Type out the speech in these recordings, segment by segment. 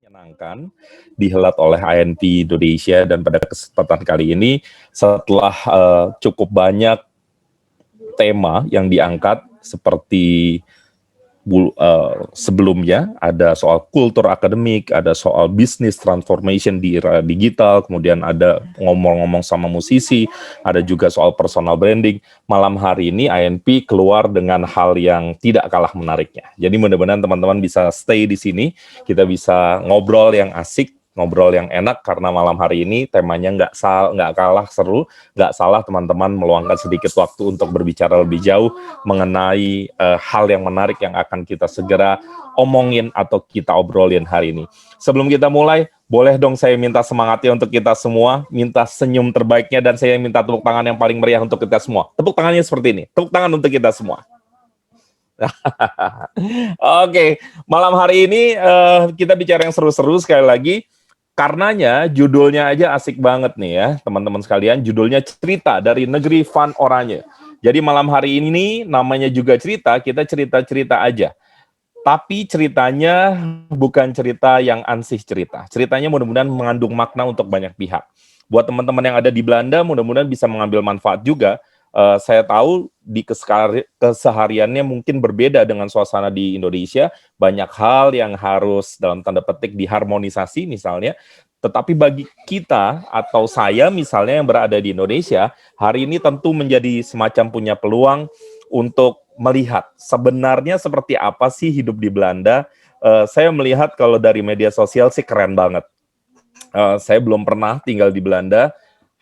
Menyenangkan dihelat oleh INP Indonesia dan pada kesempatan kali ini setelah cukup banyak tema yang diangkat seperti sebelumnya ada soal kultur akademik, ada soal bisnis transformation di era digital, kemudian ada ngomong-ngomong sama musisi, ada juga soal personal branding. Malam hari ini INP keluar dengan hal yang tidak kalah menariknya. Jadi mudah-mudahan teman-teman bisa stay di sini, kita bisa ngobrol yang asik, ngobrol yang enak karena malam hari ini temanya nggak kalah seru, nggak salah teman-teman meluangkan sedikit waktu untuk berbicara lebih jauh mengenai hal yang menarik yang akan kita segera omongin atau kita obrolin hari ini. Sebelum kita mulai, boleh dong saya minta semangatnya untuk kita semua, minta senyum terbaiknya, dan saya minta tepuk tangan yang paling meriah untuk kita semua. Tepuk tangannya seperti ini, tepuk tangan untuk kita semua. Oke, malam hari ini kita bicara yang seru-seru sekali lagi. Karenanya judulnya aja asik banget nih ya, teman-teman sekalian. Judulnya Cerita dari Negeri Van Oranje. Jadi malam hari ini namanya juga cerita, kita cerita-cerita aja. Tapi ceritanya bukan cerita yang ansih cerita. Ceritanya mudah-mudahan mengandung makna untuk banyak pihak. Buat teman-teman yang ada di Belanda, mudah-mudahan bisa mengambil manfaat juga. Saya tahu di kesehariannya mungkin berbeda dengan suasana di Indonesia. Banyak hal yang harus dalam tanda petik diharmonisasi misalnya. Tetapi bagi kita atau saya misalnya yang berada di Indonesia, hari ini tentu menjadi semacam punya peluang untuk melihat sebenarnya seperti apa sih hidup di Belanda. Saya melihat kalau dari media sosial sih keren banget. Saya belum pernah tinggal di Belanda,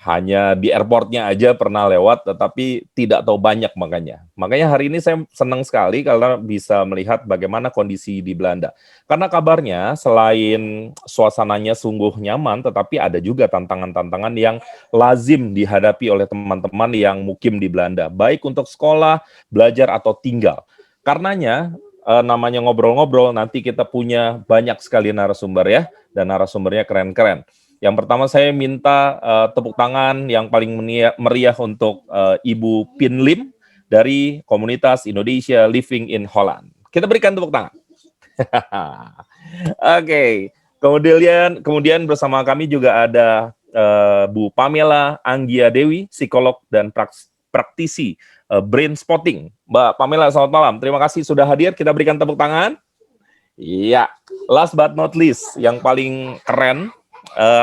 hanya di airportnya aja pernah lewat, tetapi tidak tahu banyak makanya. Makanya hari ini saya senang sekali karena bisa melihat bagaimana kondisi di Belanda. Karena kabarnya selain suasananya sungguh nyaman, tetapi ada juga tantangan-tantangan yang lazim dihadapi oleh teman-teman yang mukim di Belanda, baik untuk sekolah, belajar, atau tinggal. Karenanya, namanya ngobrol-ngobrol, nanti kita punya banyak sekali narasumber ya, dan narasumbernya keren-keren. Yang pertama saya minta tepuk tangan yang paling meriah untuk Ibu Pin Lim dari komunitas Indonesia Living in Holland. Kita berikan tepuk tangan. Oke. Kemudian bersama kami juga ada Bu Pamela Anggia Dewi, psikolog dan praktisi brain spotting. Mbak Pamela, selamat malam. Terima kasih sudah hadir. Kita berikan tepuk tangan. Iya. Last but not least, yang paling keren,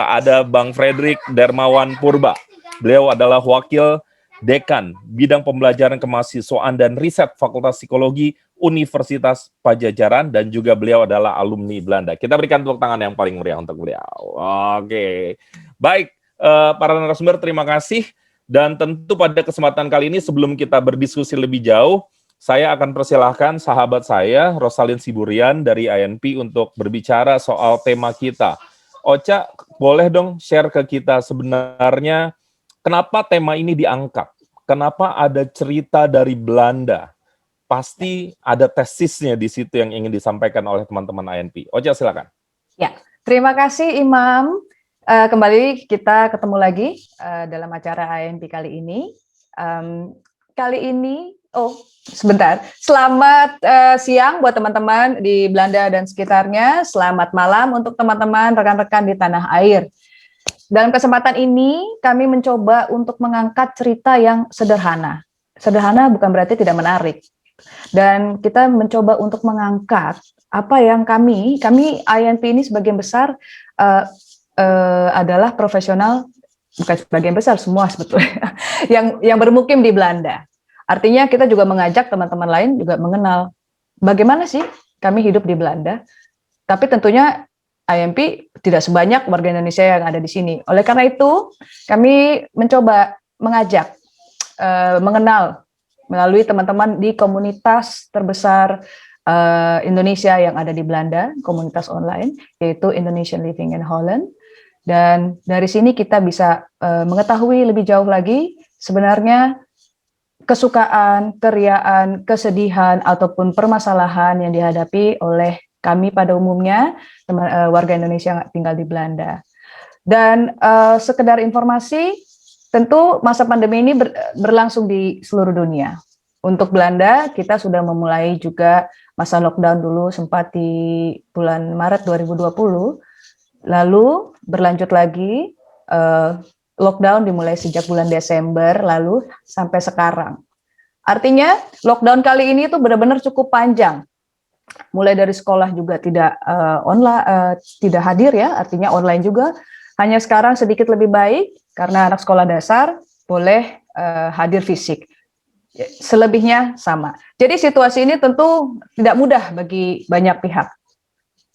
ada Bang Frederick Dermawan Purba. Beliau adalah Wakil Dekan Bidang Pembelajaran Kemahasiswaan dan Riset Fakultas Psikologi Universitas Pajajaran, dan juga beliau adalah alumni Belanda. Kita berikan tepuk tangan yang paling meriah untuk beliau. Oke. Baik, para narasumber terima kasih. Dan tentu pada kesempatan kali ini sebelum kita berdiskusi lebih jauh, saya akan persilahkan sahabat saya, Rosalin Siburian dari INP untuk berbicara soal tema kita. Ocha, boleh dong share ke kita sebenarnya kenapa tema ini diangkat? Kenapa ada cerita dari Belanda? Pasti ada tesisnya di situ yang ingin disampaikan oleh teman-teman INP. Ocha, silakan. Ya, terima kasih Imam. Kembali kita ketemu lagi dalam acara INP kali ini. Sebentar. Selamat siang buat teman-teman di Belanda dan sekitarnya. Selamat malam untuk teman-teman rekan-rekan di tanah air. Dalam kesempatan ini kami mencoba untuk mengangkat cerita yang sederhana. Sederhana bukan berarti tidak menarik. Dan kita mencoba untuk mengangkat apa yang kami INP ini sebagian besar adalah profesional, bukan sebagian besar, semua sebetulnya yang bermukim di Belanda. Artinya kita juga mengajak teman-teman lain juga mengenal bagaimana sih kami hidup di Belanda. Tapi tentunya INP tidak sebanyak warga Indonesia yang ada di sini. Oleh karena itu, kami mencoba mengajak, mengenal melalui teman-teman di komunitas terbesar Indonesia yang ada di Belanda, komunitas online, yaitu Indonesian Living in Holland. Dan dari sini kita bisa mengetahui lebih jauh lagi sebenarnya kesukaan, keriaan, kesedihan, ataupun permasalahan yang dihadapi oleh kami pada umumnya, warga Indonesia yang tinggal di Belanda. Dan sekedar informasi, tentu masa pandemi ini berlangsung di seluruh dunia. Untuk Belanda, kita sudah memulai juga masa lockdown dulu sempat di bulan Maret 2020, Lalu berlanjut lagi, lockdown dimulai sejak bulan Desember lalu sampai sekarang. Artinya lockdown kali ini itu benar-benar cukup panjang. Mulai dari sekolah juga tidak online, tidak hadir ya, artinya online juga. Hanya sekarang sedikit lebih baik karena anak sekolah dasar boleh hadir fisik. Selebihnya sama. Jadi situasi ini tentu tidak mudah bagi banyak pihak,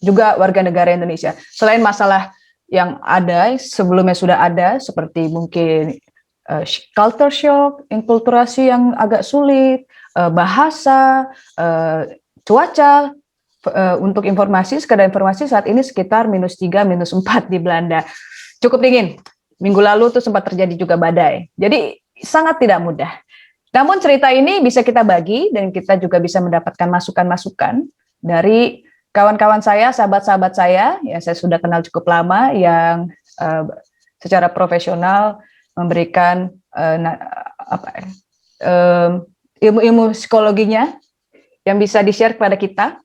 juga warga negara Indonesia. Selain masalah yang ada sebelumnya sudah ada seperti mungkin culture shock, inkulturasi yang agak sulit, bahasa, cuaca. Untuk informasi, sekadar informasi saat ini sekitar -3, -4 di Belanda. Cukup dingin. Minggu lalu tuh sempat terjadi juga badai. Jadi sangat tidak mudah. Namun cerita ini bisa kita bagi dan kita juga bisa mendapatkan masukan-masukan dari kawan-kawan saya, sahabat-sahabat saya, yang saya sudah kenal cukup lama, yang secara profesional memberikan ilmu-ilmu psikologinya yang bisa di-share kepada kita,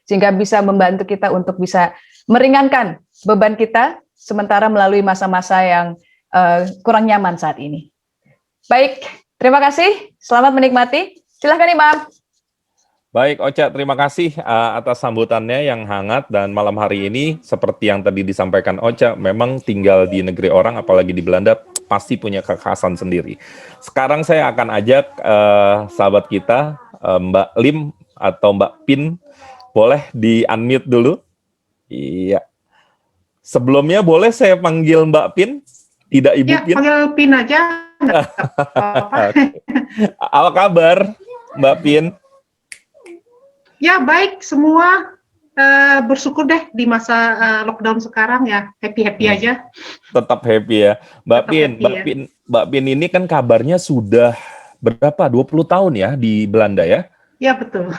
sehingga bisa membantu kita untuk bisa meringankan beban kita sementara melalui masa-masa yang kurang nyaman saat ini. Baik, terima kasih. Selamat menikmati. Silahkan Imam. Baik, Ocha, terima kasih atas sambutannya yang hangat, dan malam hari ini seperti yang tadi disampaikan Ocha, memang tinggal di negeri orang, apalagi di Belanda, pasti punya kekhasan sendiri. Sekarang saya akan ajak sahabat kita, Mbak Lim atau Mbak Pin, boleh di-unmute dulu? Iya. Sebelumnya boleh saya panggil Mbak Pin? Tidak Ibu Ya, Pin? panggil Pin aja. Apa kabar, Mbak Pin? Ya, baik semua. Bersyukur deh di masa lockdown sekarang ya. Happy-happy aja. Tetap happy ya. Mbak Pin ini kan kabarnya sudah berapa? 20 tahun ya di Belanda ya? Ya, betul.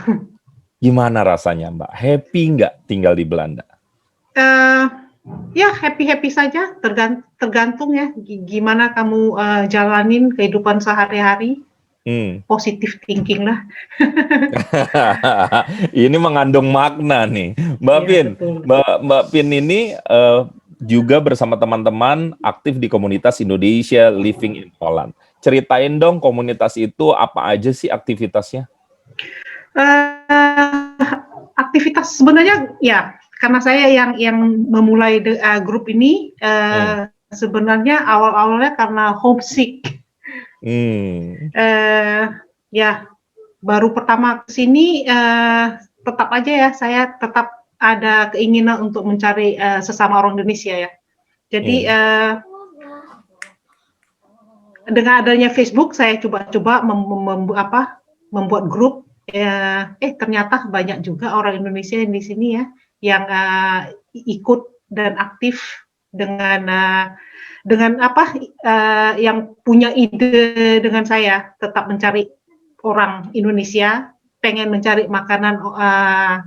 Gimana rasanya Mbak? Happy nggak tinggal di Belanda? Ya, happy-happy saja. Tergantung ya gimana kamu jalanin kehidupan sehari-hari. Positive thinking lah. Ini mengandung makna nih. Mbak Ya, Pin, betul. Mbak Pin ini juga bersama teman-teman aktif di komunitas Indonesia Living in Holland. Ceritain dong komunitas itu apa aja sih aktivitasnya? Aktivitas sebenarnya ya karena saya yang memulai grup ini sebenarnya awal-awalnya karena homesick. Ya baru pertama kesini tetap aja ya saya tetap ada keinginan untuk mencari sesama orang Indonesia ya. Jadi dengan adanya Facebook saya coba-coba membuat grup. Ternyata banyak juga orang Indonesia yang di sini ya yang ikut dan aktif dengan yang punya ide dengan saya tetap mencari orang Indonesia, pengen mencari makanan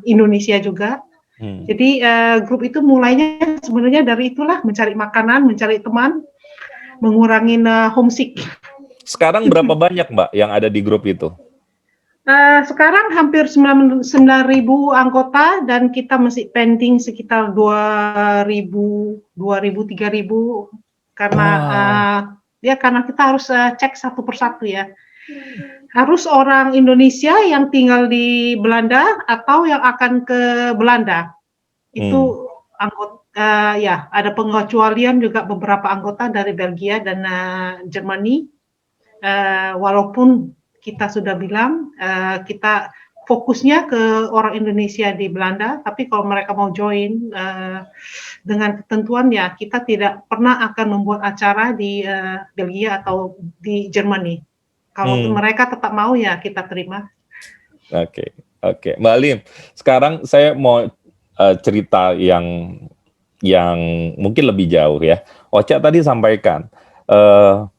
Indonesia juga. Jadi grup itu mulainya sebenarnya dari itulah, mencari makanan, mencari teman, mengurangi homesick. Sekarang berapa banyak Mbak yang ada di grup itu? Sekarang hampir 9.000 anggota dan kita masih pending sekitar 2.000, 3.000 karena karena kita harus cek satu persatu ya. Harus orang Indonesia yang tinggal di Belanda atau yang akan ke Belanda. Itu anggota ada pengecualian juga beberapa anggota dari Belgia dan Jermani. Walaupun kita sudah bilang kita fokusnya ke orang Indonesia di Belanda, tapi kalau mereka mau join dengan ketentuan ya kita tidak pernah akan membuat acara di Belgia atau di Jermani. Kalau mereka tetap mau ya kita terima. Oke. Mbak Lim, sekarang saya mau cerita yang mungkin lebih jauh ya. Ocha tadi sampaikan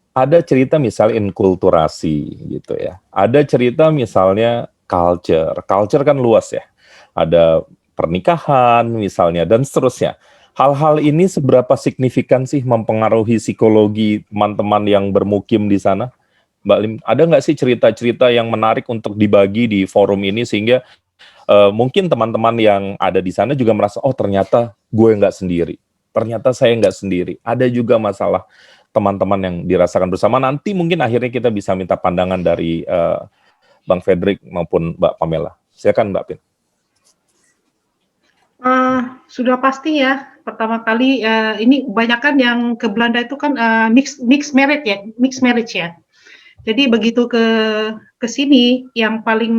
ada cerita misalnya inkulturasi gitu ya. Ada cerita misalnya culture kan luas ya. Ada pernikahan misalnya dan seterusnya. Hal-hal ini seberapa signifikan sih mempengaruhi psikologi teman-teman yang bermukim di sana? Mbak Lim, ada nggak sih cerita-cerita yang menarik untuk dibagi di forum ini sehingga mungkin teman-teman yang ada di sana juga merasa, oh ternyata gue nggak sendiri. ternyata saya nggak sendiri. Ada juga masalah teman-teman yang dirasakan bersama. Nanti mungkin akhirnya kita bisa minta pandangan dari Bang Fredrik maupun Mbak Pamela. Silakan Mbak Pin. Sudah pasti ya. Pertama kali ini kebanyakan yang ke Belanda itu kan mixed marriage ya. Jadi begitu ke sini yang paling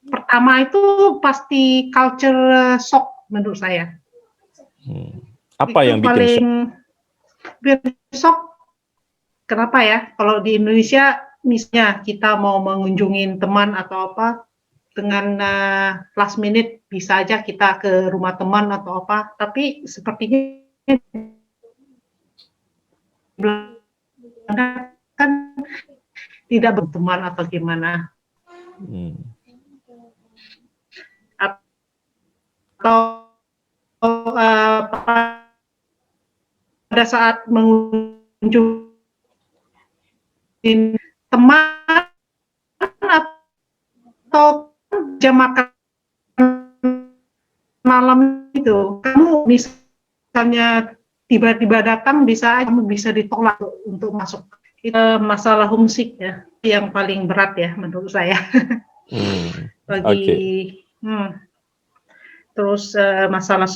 pertama itu pasti culture shock menurut saya. Apa Itu yang bikin paling shock? Kenapa ya? Kalau di Indonesia misalnya kita mau mengunjungin teman atau apa, dengan last minute bisa aja kita ke rumah teman atau apa, tapi sepertinya Belanda kan tidak berteman atau gimana, atau pada saat mengunjungi teman atau jam makan malam itu, kamu misalnya tiba-tiba datang kamu bisa ditolak untuk masuk. Itu masalah homesick ya, yang paling berat ya menurut saya. Terus masalah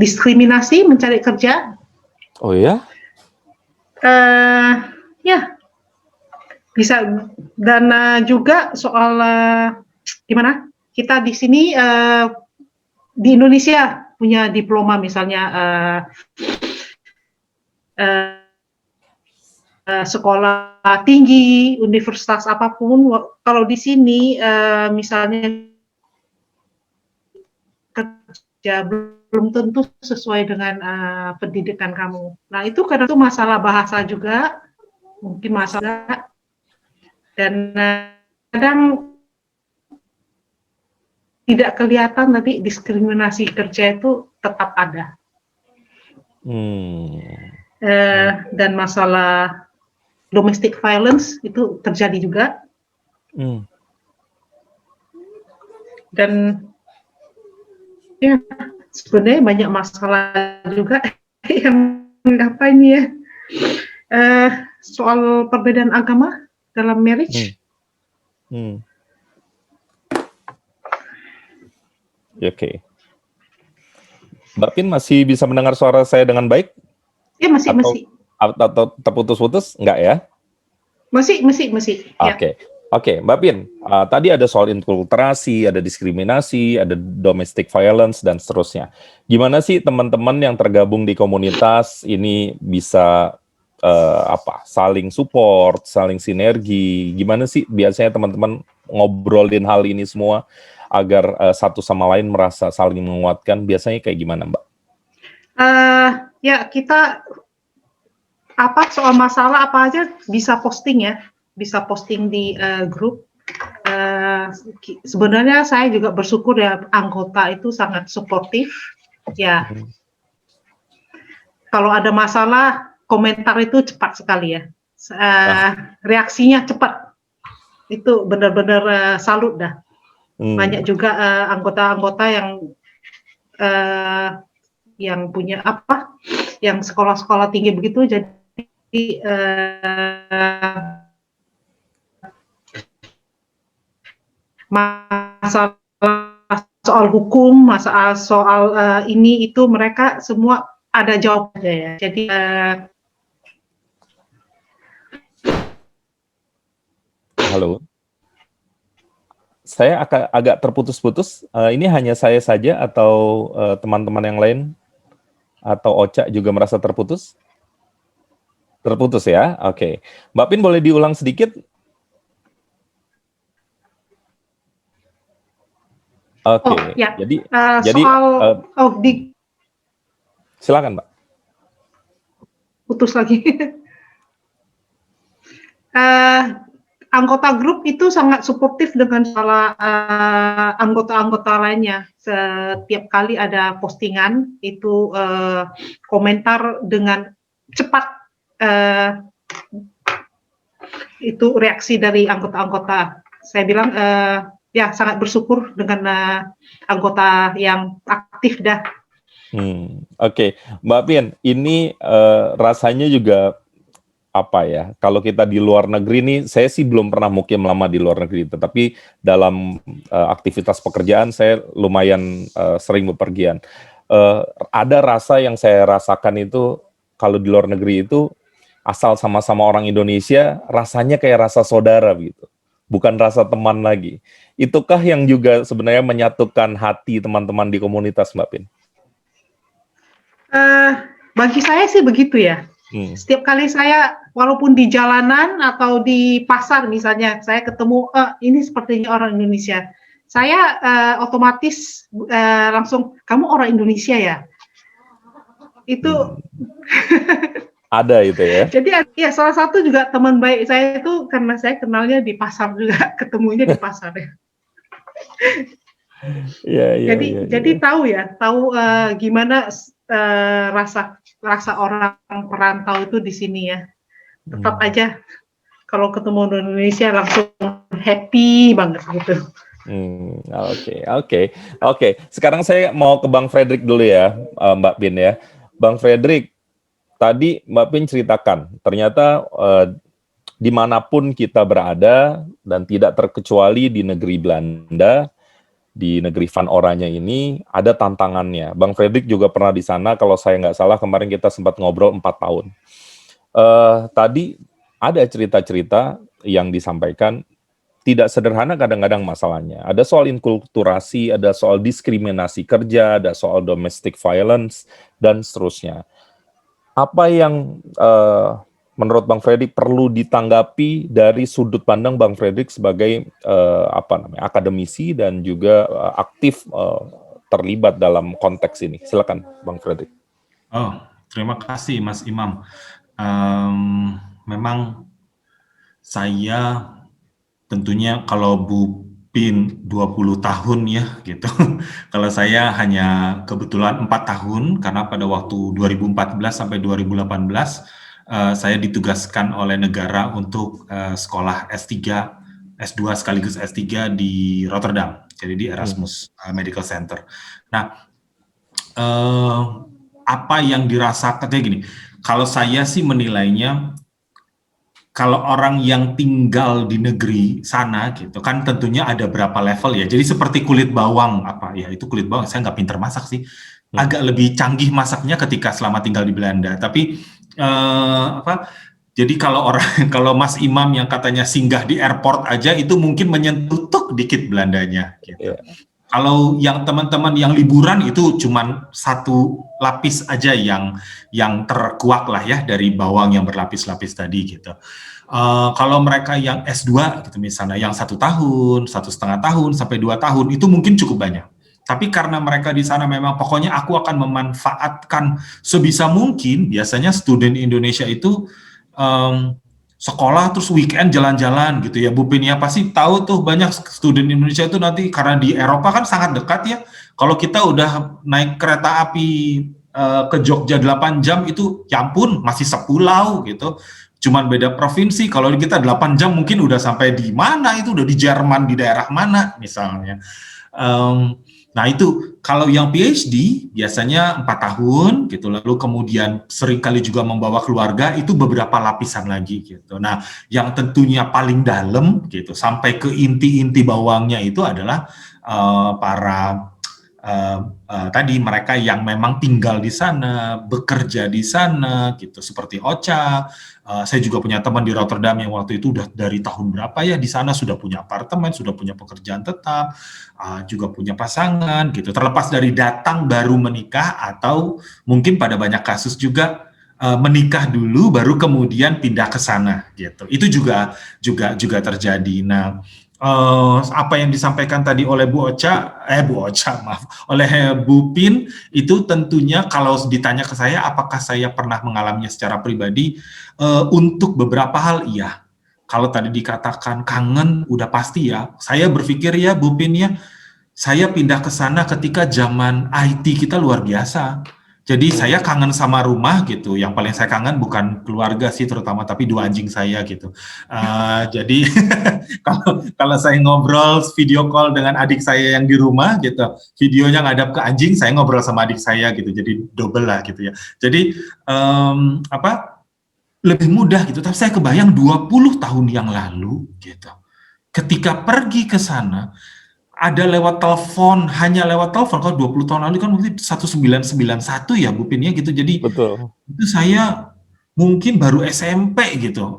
diskriminasi mencari kerja. Oh ya? Ya bisa, dan juga soal gimana kita di sini di Indonesia punya diploma misalnya sekolah tinggi, universitas apapun, kalau di sini misalnya kerja belum tentu sesuai dengan pendidikan kamu. Nah itu kadang itu masalah bahasa juga, mungkin masalah, dan kadang tidak kelihatan tapi diskriminasi kerja itu tetap ada. Dan masalah domestic violence itu terjadi juga. Dan ya sebenarnya banyak masalah juga yang apa ini ya, soal perbedaan agama dalam marriage. Oke. Mbak Pin masih bisa mendengar suara saya dengan baik? Ya masih. Atau terputus-putus? Enggak ya? Masih. Oke, Mbak Pin, tadi ada soal infiltrasi, ada diskriminasi, ada domestic violence, dan seterusnya. Gimana sih teman-teman yang tergabung di komunitas ini bisa saling support, saling sinergi? Gimana sih biasanya teman-teman ngobrolin hal ini semua agar satu sama lain merasa saling menguatkan? Biasanya kayak gimana, Mbak? Ya kita soal masalah apa aja bisa posting ya, bisa posting di grup. Sebenarnya saya juga bersyukur ya, anggota itu sangat suportif ya. Kalau ada masalah, komentar itu cepat sekali ya, reaksinya cepat, itu benar-benar salut dah. Banyak juga anggota-anggota yang punya yang sekolah-sekolah tinggi begitu, jadi masalah soal hukum, masalah soal ini itu mereka semua ada jawabnya ya. Jadi halo, saya agak terputus-putus. Ini hanya saya saja atau teman-teman yang lain atau Ocha juga merasa terputus? Terputus ya? Oke. Mbak Pin boleh diulang sedikit? Oke. Ya. Jadi soal silakan, Mbak. Putus lagi. Anggota grup itu sangat suportif dengan salah anggota-anggota lainnya. Setiap kali ada postingan itu komentar dengan cepat. Itu reaksi dari anggota-anggota. Saya bilang ya sangat bersyukur dengan anggota yang aktif dah. Oke. Mbak Pin, ini rasanya juga apa ya? Kalau kita di luar negeri nih, saya sih belum pernah mukim lama di luar negeri, tetapi dalam aktivitas pekerjaan saya lumayan sering bepergian. Ada rasa yang saya rasakan itu kalau di luar negeri itu asal sama-sama orang Indonesia, rasanya kayak rasa saudara gitu, bukan rasa teman lagi. Itukah yang juga sebenarnya menyatukan hati teman-teman di komunitas, Mbak Pin? Bagi saya sih begitu ya. Setiap kali saya, walaupun di jalanan atau di pasar misalnya, saya ketemu, ini sepertinya orang Indonesia. Saya otomatis langsung, kamu orang Indonesia ya? Itu ada itu ya. Jadi ya salah satu juga teman baik saya itu karena saya kenalnya di pasar juga, ketemunya di pasar ya. Jadi tahu gimana rasa orang perantau itu di sini ya. Tetap aja kalau ketemu di Indonesia langsung happy banget gitu. Oke. Sekarang saya mau ke Bang Fredrik dulu ya, Mbak Pin ya. Bang Fredrik, tadi Mbak Pin ceritakan, ternyata dimanapun kita berada dan tidak terkecuali di negeri Belanda, di negeri Van Oranje ini ada tantangannya. Bang Fredrik juga pernah di sana, kalau saya nggak salah kemarin kita sempat ngobrol 4 tahun. Tadi ada cerita-cerita yang disampaikan, tidak sederhana kadang-kadang masalahnya. Ada soal inkulturasi, ada soal diskriminasi kerja, ada soal domestic violence, dan seterusnya. Apa yang menurut Bang Fredrik perlu ditanggapi dari sudut pandang Bang Fredrik sebagai akademisi dan juga aktif terlibat dalam konteks ini? Silakan Bang Fredrik. Terima kasih Mas Imam. Memang saya tentunya kalau Bu Pin 20 tahun ya gitu. Kalau saya hanya kebetulan 4 tahun karena pada waktu 2014 sampai 2018 saya ditugaskan oleh negara untuk sekolah S3, S2 sekaligus S3 di Rotterdam, jadi di Erasmus Medical Center. Nah, apa yang dirasakan kayak gini, kalau saya sih menilainya, kalau orang yang tinggal di negeri sana gitu kan tentunya ada berapa level ya. Jadi seperti kulit bawang itu kulit bawang, saya nggak pinter masak sih. Agak lebih canggih masaknya ketika selama tinggal di Belanda. Tapi jadi kalau Mas Imam yang katanya singgah di airport aja itu mungkin menyentuh dikit Belandanya gitu. Kalau yang teman-teman yang liburan itu cuman 1 lapis aja yang terkuak lah ya dari bawang yang berlapis-lapis tadi gitu. Kalau mereka yang S2 gitu misalnya yang 1 tahun, 1,5 tahun sampai 2 tahun itu mungkin cukup banyak. Tapi karena mereka di sana memang pokoknya aku akan memanfaatkan sebisa mungkin, biasanya student Indonesia itu sekolah terus weekend jalan-jalan gitu ya. Bu Pin ya pasti tahu tuh banyak student Indonesia itu nanti karena di Eropa kan sangat dekat ya. Kalau kita udah naik kereta api ke Jogja 8 jam itu ya ampun masih sepulau gitu. Cuman beda provinsi. Kalau kita 8 jam mungkin udah sampai di mana itu, udah di Jerman, di daerah mana misalnya. Nah itu kalau yang PhD biasanya 4 tahun gitu, lalu kemudian seringkali juga membawa keluarga itu beberapa lapisan lagi gitu. Nah yang tentunya paling dalam gitu sampai ke inti-inti bawangnya itu adalah para tadi mereka yang memang tinggal di sana, bekerja di sana gitu seperti Ocha. Saya juga punya teman di Rotterdam yang waktu itu udah dari tahun berapa ya di sana sudah punya apartemen, sudah punya pekerjaan tetap, juga punya pasangan gitu. Terlepas dari datang baru menikah atau mungkin pada banyak kasus juga menikah dulu baru kemudian pindah ke sana gitu. Itu juga terjadi. Nah, apa yang disampaikan tadi oleh oleh Bu Pin itu tentunya kalau ditanya ke saya apakah saya pernah mengalaminya secara pribadi, untuk beberapa hal iya. Kalau tadi dikatakan kangen udah pasti ya. Saya berpikir ya Bu Pin ya, saya pindah ke sana ketika zaman IT kita luar biasa. Jadi saya kangen sama rumah gitu. Yang paling saya kangen bukan keluarga sih terutama, tapi 2 anjing saya gitu. Jadi kalau saya ngobrol video call dengan adik saya yang di rumah gitu, videonya ngadap ke anjing, saya ngobrol sama adik saya gitu. Jadi double lah gitu ya. Jadi lebih mudah gitu. Tapi saya kebayang 20 tahun yang lalu gitu. Ketika pergi ke sana, ada lewat telepon, hanya lewat telepon. Kalau 20 tahun lalu kan mungkin 1991 ya Bu Pin ya gitu. Jadi Betul. itu saya mungkin baru SMP gitu,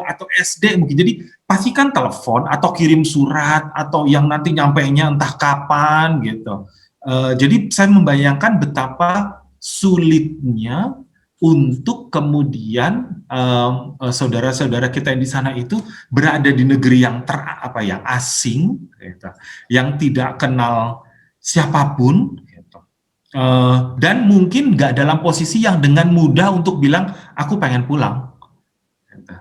atau SD mungkin. Jadi pasti kan telepon atau kirim surat atau yang nanti nyampainya entah kapan gitu. Jadi saya membayangkan betapa sulitnya untuk kemudian saudara-saudara kita yang di sana itu berada di negeri yang asing, gitu, yang tidak kenal siapapun, gitu. Dan mungkin nggak dalam posisi yang dengan mudah untuk bilang aku pengen pulang. Gitu.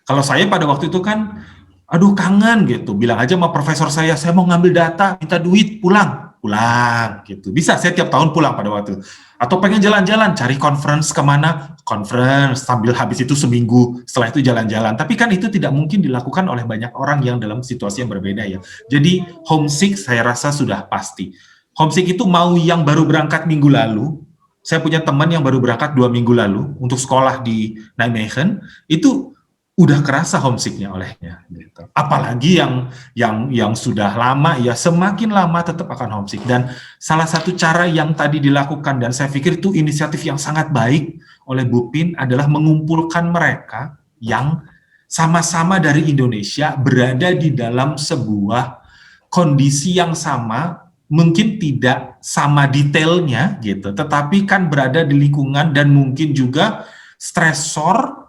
Kalau saya pada waktu itu kan, aduh kangen gitu, bilang aja sama profesor saya mau ngambil data, minta duit, pulang gitu. Bisa, saya tiap tahun pulang pada waktu itu. Atau pengen jalan-jalan, cari conference kemana, conference, sambil habis itu seminggu, setelah itu jalan-jalan. Tapi kan itu tidak mungkin dilakukan oleh banyak orang yang dalam situasi yang berbeda ya. Jadi homesick saya rasa sudah pasti. Homesick itu mau yang baru berangkat minggu lalu, saya punya teman yang baru berangkat 2 minggu lalu untuk sekolah di Nijmegen, itu udah kerasa homesicknya olehnya, gitu. Apalagi yang sudah lama ya, semakin lama tetap akan homesick. Dan salah satu cara yang tadi dilakukan dan saya pikir itu inisiatif yang sangat baik oleh Bu Pin adalah mengumpulkan mereka yang sama-sama dari Indonesia berada di dalam sebuah kondisi yang sama, mungkin tidak sama detailnya gitu, tetapi kan berada di lingkungan dan mungkin juga stresor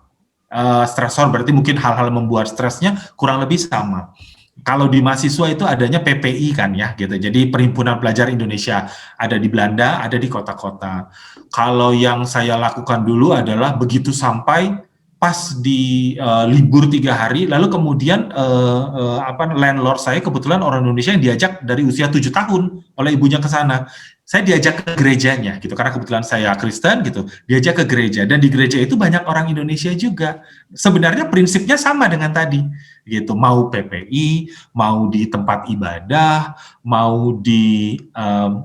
berarti mungkin hal-hal membuat stresnya kurang lebih sama. Kalau di mahasiswa itu adanya PPI kan ya gitu. Jadi Perhimpunan Pelajar Indonesia ada di Belanda, ada di kota-kota. Kalau yang saya lakukan dulu adalah begitu sampai pas di libur 3 hari, lalu kemudian landlord saya kebetulan orang Indonesia yang diajak dari usia 7 tahun oleh ibunya ke sana. Saya diajak ke gerejanya gitu, karena kebetulan saya Kristen gitu, diajak ke gereja, dan di gereja itu banyak orang Indonesia juga. Sebenarnya prinsipnya sama dengan tadi gitu, mau PPI, mau di tempat ibadah, mau di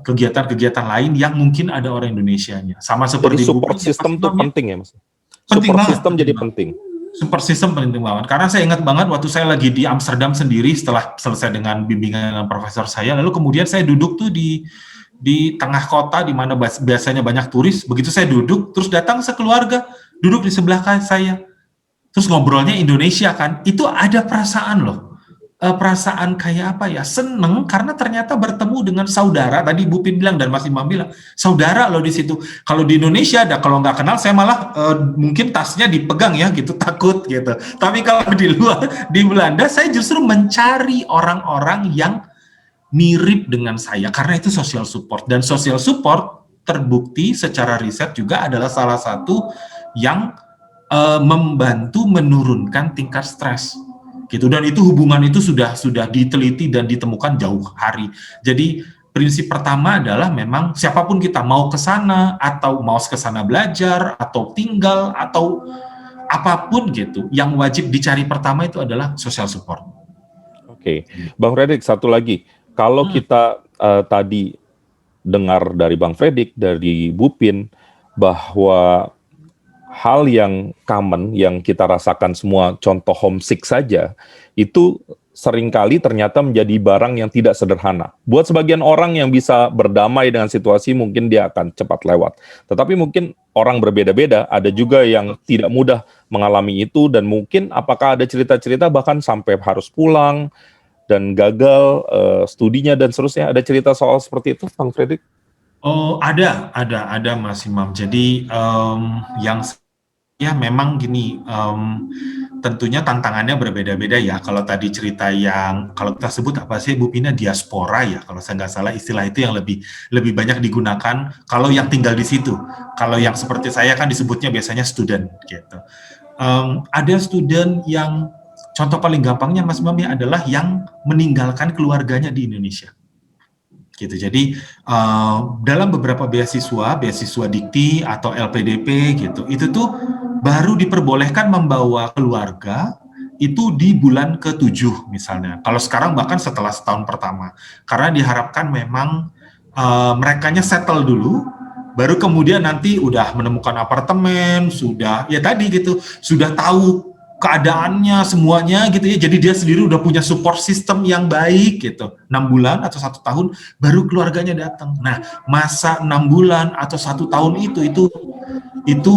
kegiatan-kegiatan lain yang mungkin ada orang Indonesianya. Sama seperti Jadi support system itu penting ya Mas? Penting Support banget, system jadi penting. Support system penting banget. Karena saya ingat banget waktu saya lagi di Amsterdam sendiri setelah selesai dengan bimbingan profesor saya, lalu kemudian saya duduk tuh di tengah kota di mana biasanya banyak turis. Begitu saya duduk, terus datang sekeluarga duduk di sebelah saya, terus ngobrolnya Indonesia kan, itu ada perasaan loh, perasaan kayak apa ya, seneng karena ternyata bertemu dengan saudara. Tadi Bu Pin bilang dan Mas Imam bilang saudara loh di situ. Kalau di Indonesia ada, kalau nggak kenal saya malah mungkin tasnya dipegang ya gitu, takut gitu. Tapi kalau di luar, di Belanda, saya justru mencari orang-orang yang mirip dengan saya, karena itu social support. Dan social support terbukti secara riset juga adalah salah satu yang membantu menurunkan tingkat stres gitu. Dan itu hubungan itu sudah diteliti dan ditemukan jauh hari. Jadi prinsip pertama adalah memang siapapun kita, mau ke sana atau mau ke sana belajar atau tinggal atau apapun gitu, yang wajib dicari pertama itu adalah social support. Oke. Bang Fredrik, satu lagi. Kalau kita tadi dengar dari Bang Fredrik, dari Bu Pin, bahwa hal yang common, yang kita rasakan semua, contoh homesick saja, itu seringkali ternyata menjadi barang yang tidak sederhana. Buat sebagian orang yang bisa berdamai dengan situasi, mungkin dia akan cepat lewat. Tetapi mungkin orang berbeda-beda, ada juga yang tidak mudah mengalami itu, dan mungkin apakah ada cerita-cerita bahkan sampai harus pulang, dan gagal studinya dan seterusnya. Ada cerita soal seperti itu, Bang Fredrik? Oh, ada Mas Imam. Jadi yang ya memang gini, tentunya tantangannya berbeda-beda ya. Kalau tadi cerita yang kalau kita sebut apa sih Bu Pina, diaspora ya, kalau saya nggak salah istilah itu yang lebih banyak digunakan kalau yang tinggal di situ. Kalau yang seperti saya kan disebutnya biasanya student gitu. Ada student yang contoh paling gampangnya Mas Imam ya adalah yang meninggalkan keluarganya di Indonesia. gitu. Jadi dalam beberapa beasiswa Dikti atau LPDP gitu, itu tuh baru diperbolehkan membawa keluarga itu di bulan ke-7 misalnya. Kalau sekarang bahkan setelah setahun pertama, karena diharapkan memang merekanya settle dulu, baru kemudian nanti udah menemukan apartemen, sudah ya tadi gitu, sudah tahu keadaannya semuanya gitu ya, jadi dia sendiri udah punya support system yang baik gitu. 6 bulan atau 1 tahun baru keluarganya datang. Nah, masa 6 bulan atau 1 tahun itu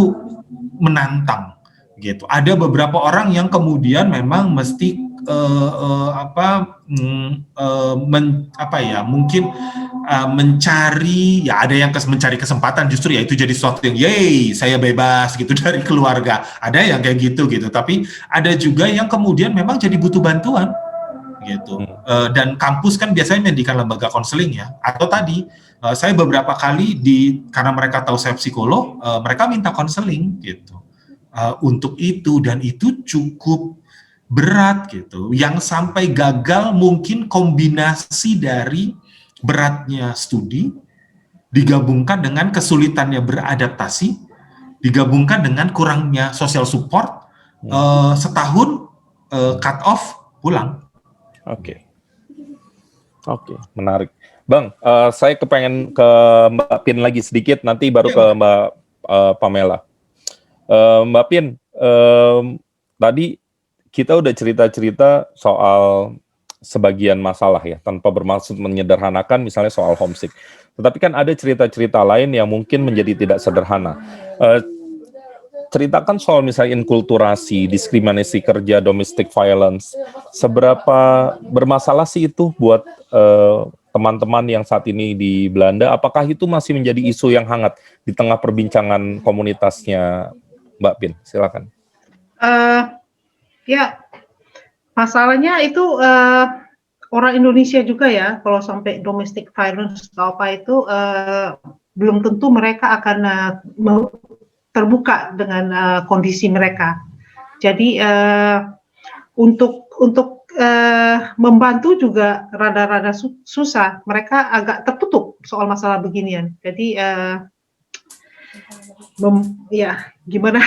menantang gitu. Ada beberapa orang yang kemudian memang mesti mungkin mencari, ya ada yang mencari kesempatan, justru ya itu jadi sesuatu yang yay, saya bebas gitu dari keluarga. Ada yang kayak gitu. Tapi ada juga yang kemudian memang jadi butuh bantuan gitu. Dan kampus kan biasanya menyediakan lembaga konseling ya. Atau tadi saya beberapa kali karena mereka tahu saya psikolog, mereka minta konseling gitu. Untuk itu, dan itu cukup berat gitu. Yang sampai gagal mungkin kombinasi dari beratnya studi digabungkan dengan kesulitannya beradaptasi, digabungkan dengan kurangnya social support, setahun cut off pulang. Oke, menarik. Bang, saya kepengen ke Mbak Pin lagi sedikit, nanti baru ke Mbak Pamela. Mbak Pin, tadi kita udah cerita-cerita soal sebagian masalah ya, tanpa bermaksud menyederhanakan, misalnya soal homesick. Tetapi kan ada cerita-cerita lain yang mungkin menjadi tidak sederhana. Ceritakan soal misalnya inkulturasi, diskriminasi kerja, domestic violence. Seberapa bermasalah sih itu buat teman-teman yang saat ini di Belanda? Apakah itu masih menjadi isu yang hangat di tengah perbincangan komunitasnya, Mbak Pin? Silakan. Ya, masalahnya itu orang Indonesia juga ya, kalau sampai domestic violence atau apa itu belum tentu mereka akan terbuka dengan kondisi mereka. Jadi untuk membantu juga rada-rada susah. Mereka agak tertutup soal masalah beginian. Jadi ya gimana?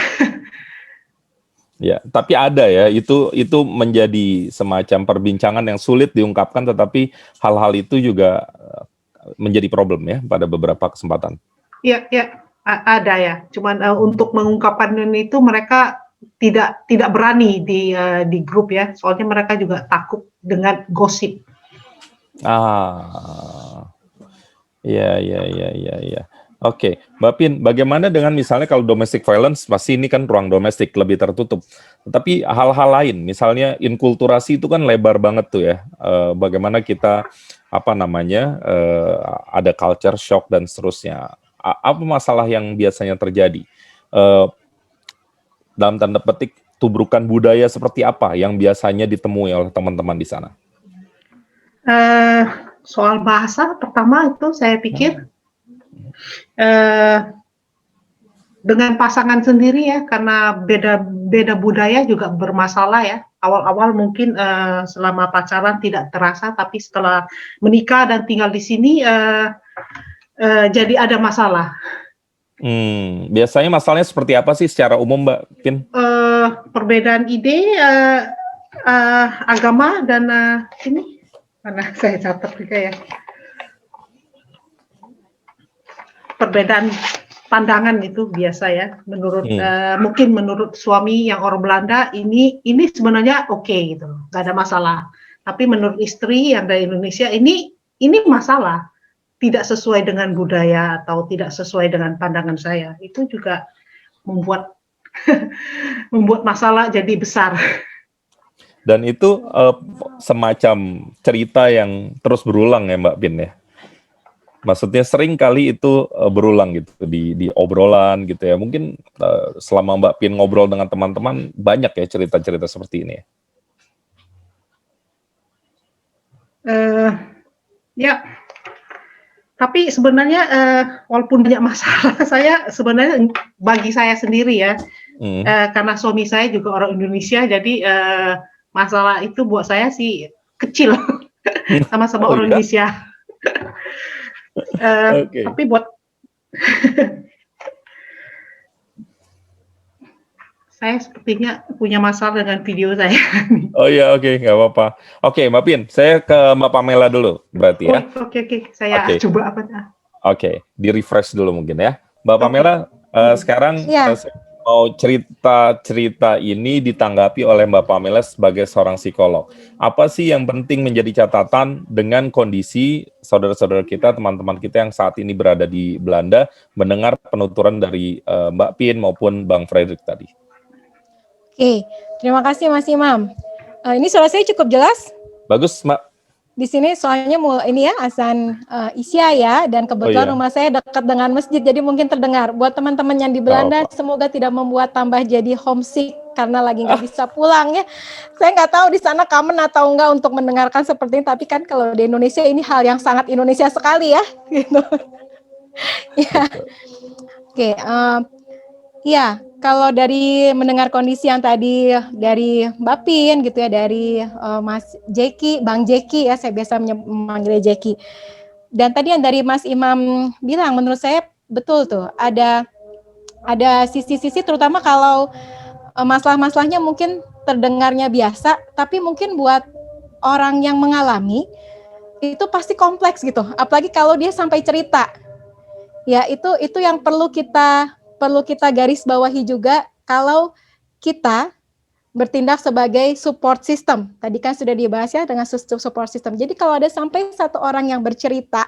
Ya, tapi ada ya, itu menjadi semacam perbincangan yang sulit diungkapkan, tetapi hal-hal itu juga menjadi problem ya pada beberapa kesempatan. Iya, ada ya. Cuman untuk mengungkapkan itu mereka tidak berani di grup ya, soalnya mereka juga takut dengan gosip. Iya. Oke, Mbak Pin, bagaimana dengan misalnya kalau domestic violence, pasti ini kan ruang domestik lebih tertutup. Tapi hal-hal lain, misalnya inkulturasi itu kan lebar banget tuh ya. Bagaimana kita, ada culture shock dan seterusnya. Apa masalah yang biasanya terjadi? Dalam tanda petik, tubrukan budaya seperti apa yang biasanya ditemui oleh teman-teman di sana? Soal bahasa, pertama itu saya pikir, dengan pasangan sendiri ya, karena beda budaya juga bermasalah ya. Awal-awal mungkin selama pacaran tidak terasa, tapi setelah menikah dan tinggal di sini jadi ada masalah. Biasanya masalahnya seperti apa sih secara umum, Mbak Pin? Perbedaan ide, agama, dan ini mana saya catat juga ya. Perbedaan pandangan itu biasa ya, menurut mungkin menurut suami yang orang Belanda ini sebenarnya oke gitu, nggak ada masalah. Tapi menurut istri yang dari Indonesia ini masalah, tidak sesuai dengan budaya atau tidak sesuai dengan pandangan saya. Itu juga membuat masalah jadi besar. Dan itu semacam cerita yang terus berulang ya, Mbak Pin ya. Maksudnya sering kali itu berulang gitu di obrolan gitu ya. Mungkin selama Mbak Pin ngobrol dengan teman-teman banyak ya cerita-cerita seperti ini ya. Ya, tapi sebenarnya walaupun banyak masalah, saya sebenarnya bagi saya sendiri ya, karena suami saya juga orang Indonesia, jadi masalah itu buat saya sih kecil, sama-sama orang Indonesia. Oke. Tapi buat saya sepertinya punya masalah dengan video saya. Oh iya, oke, nggak apa-apa. Oke, Mbak Pin, saya ke Mbak Pamela dulu, berarti ya. Oke. Saya Oke. coba apa? Oke, di refresh dulu mungkin ya. Mbak Oke. Pamela, sekarang Iya. saya mau cerita ini ditanggapi oleh Mbak Pamela sebagai seorang psikolog. Apa sih yang penting menjadi catatan dengan kondisi saudara-saudara kita, teman-teman kita yang saat ini berada di Belanda, mendengar penuturan dari Mbak Pin maupun Bang Frederick tadi? Oke, terima kasih Mas Imam. Ini suara saya cukup jelas? Bagus, Mbak. Di sini soalnya ini ya azan Isya ya, dan kebetulan rumah saya dekat dengan masjid, jadi mungkin terdengar. Buat teman-teman yang di Belanda, semoga tidak membuat tambah jadi homesick karena lagi nggak bisa pulang ya. Saya nggak tahu di sana common atau enggak untuk mendengarkan seperti ini, tapi kan kalau di Indonesia ini hal yang sangat Indonesia sekali ya, gitu. Ya, oke. Ya, kalau dari mendengar kondisi yang tadi dari Mbak Pin gitu ya, dari Mas Jeki, Bang Jeki ya, saya biasa memanggilnya Jeki. Dan tadi yang dari Mas Imam bilang, menurut saya betul tuh, ada sisi-sisi terutama kalau masalah-masalahnya mungkin terdengarnya biasa, tapi mungkin buat orang yang mengalami itu pasti kompleks gitu. Apalagi kalau dia sampai cerita. Ya, itu yang perlu kita garis bawahi juga kalau kita bertindak sebagai support system. Tadi kan sudah dibahas ya dengan support system. Jadi kalau ada sampai satu orang yang bercerita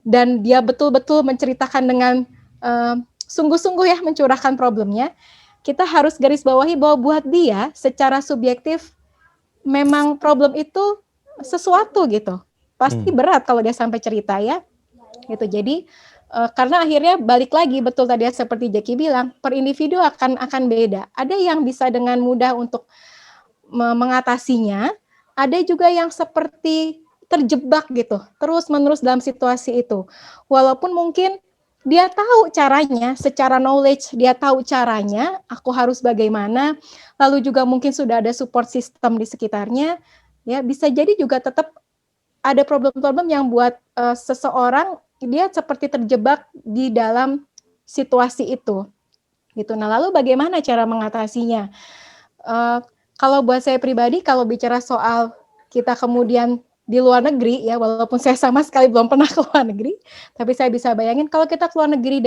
dan dia betul-betul menceritakan dengan sungguh-sungguh ya mencurahkan problemnya, kita harus garis bawahi bahwa buat dia secara subjektif memang problem itu sesuatu gitu. Pasti berat kalau dia sampai cerita ya. Gitu. Jadi karena akhirnya balik lagi betul tadi seperti Jeki bilang, per individu akan beda. Ada yang bisa dengan mudah untuk mengatasinya, ada juga yang seperti terjebak gitu, terus-menerus dalam situasi itu. Walaupun mungkin dia tahu caranya, secara knowledge dia tahu caranya, aku harus bagaimana, lalu juga mungkin sudah ada support system di sekitarnya, ya bisa jadi juga tetap ada problem-problem yang buat seseorang dia seperti terjebak di dalam situasi itu, gitu. Nah, lalu bagaimana cara mengatasinya? Kalau buat saya pribadi, kalau bicara soal kita kemudian di luar negeri, ya walaupun saya sama sekali belum pernah ke luar negeri, tapi saya bisa bayangin kalau kita ke luar negeri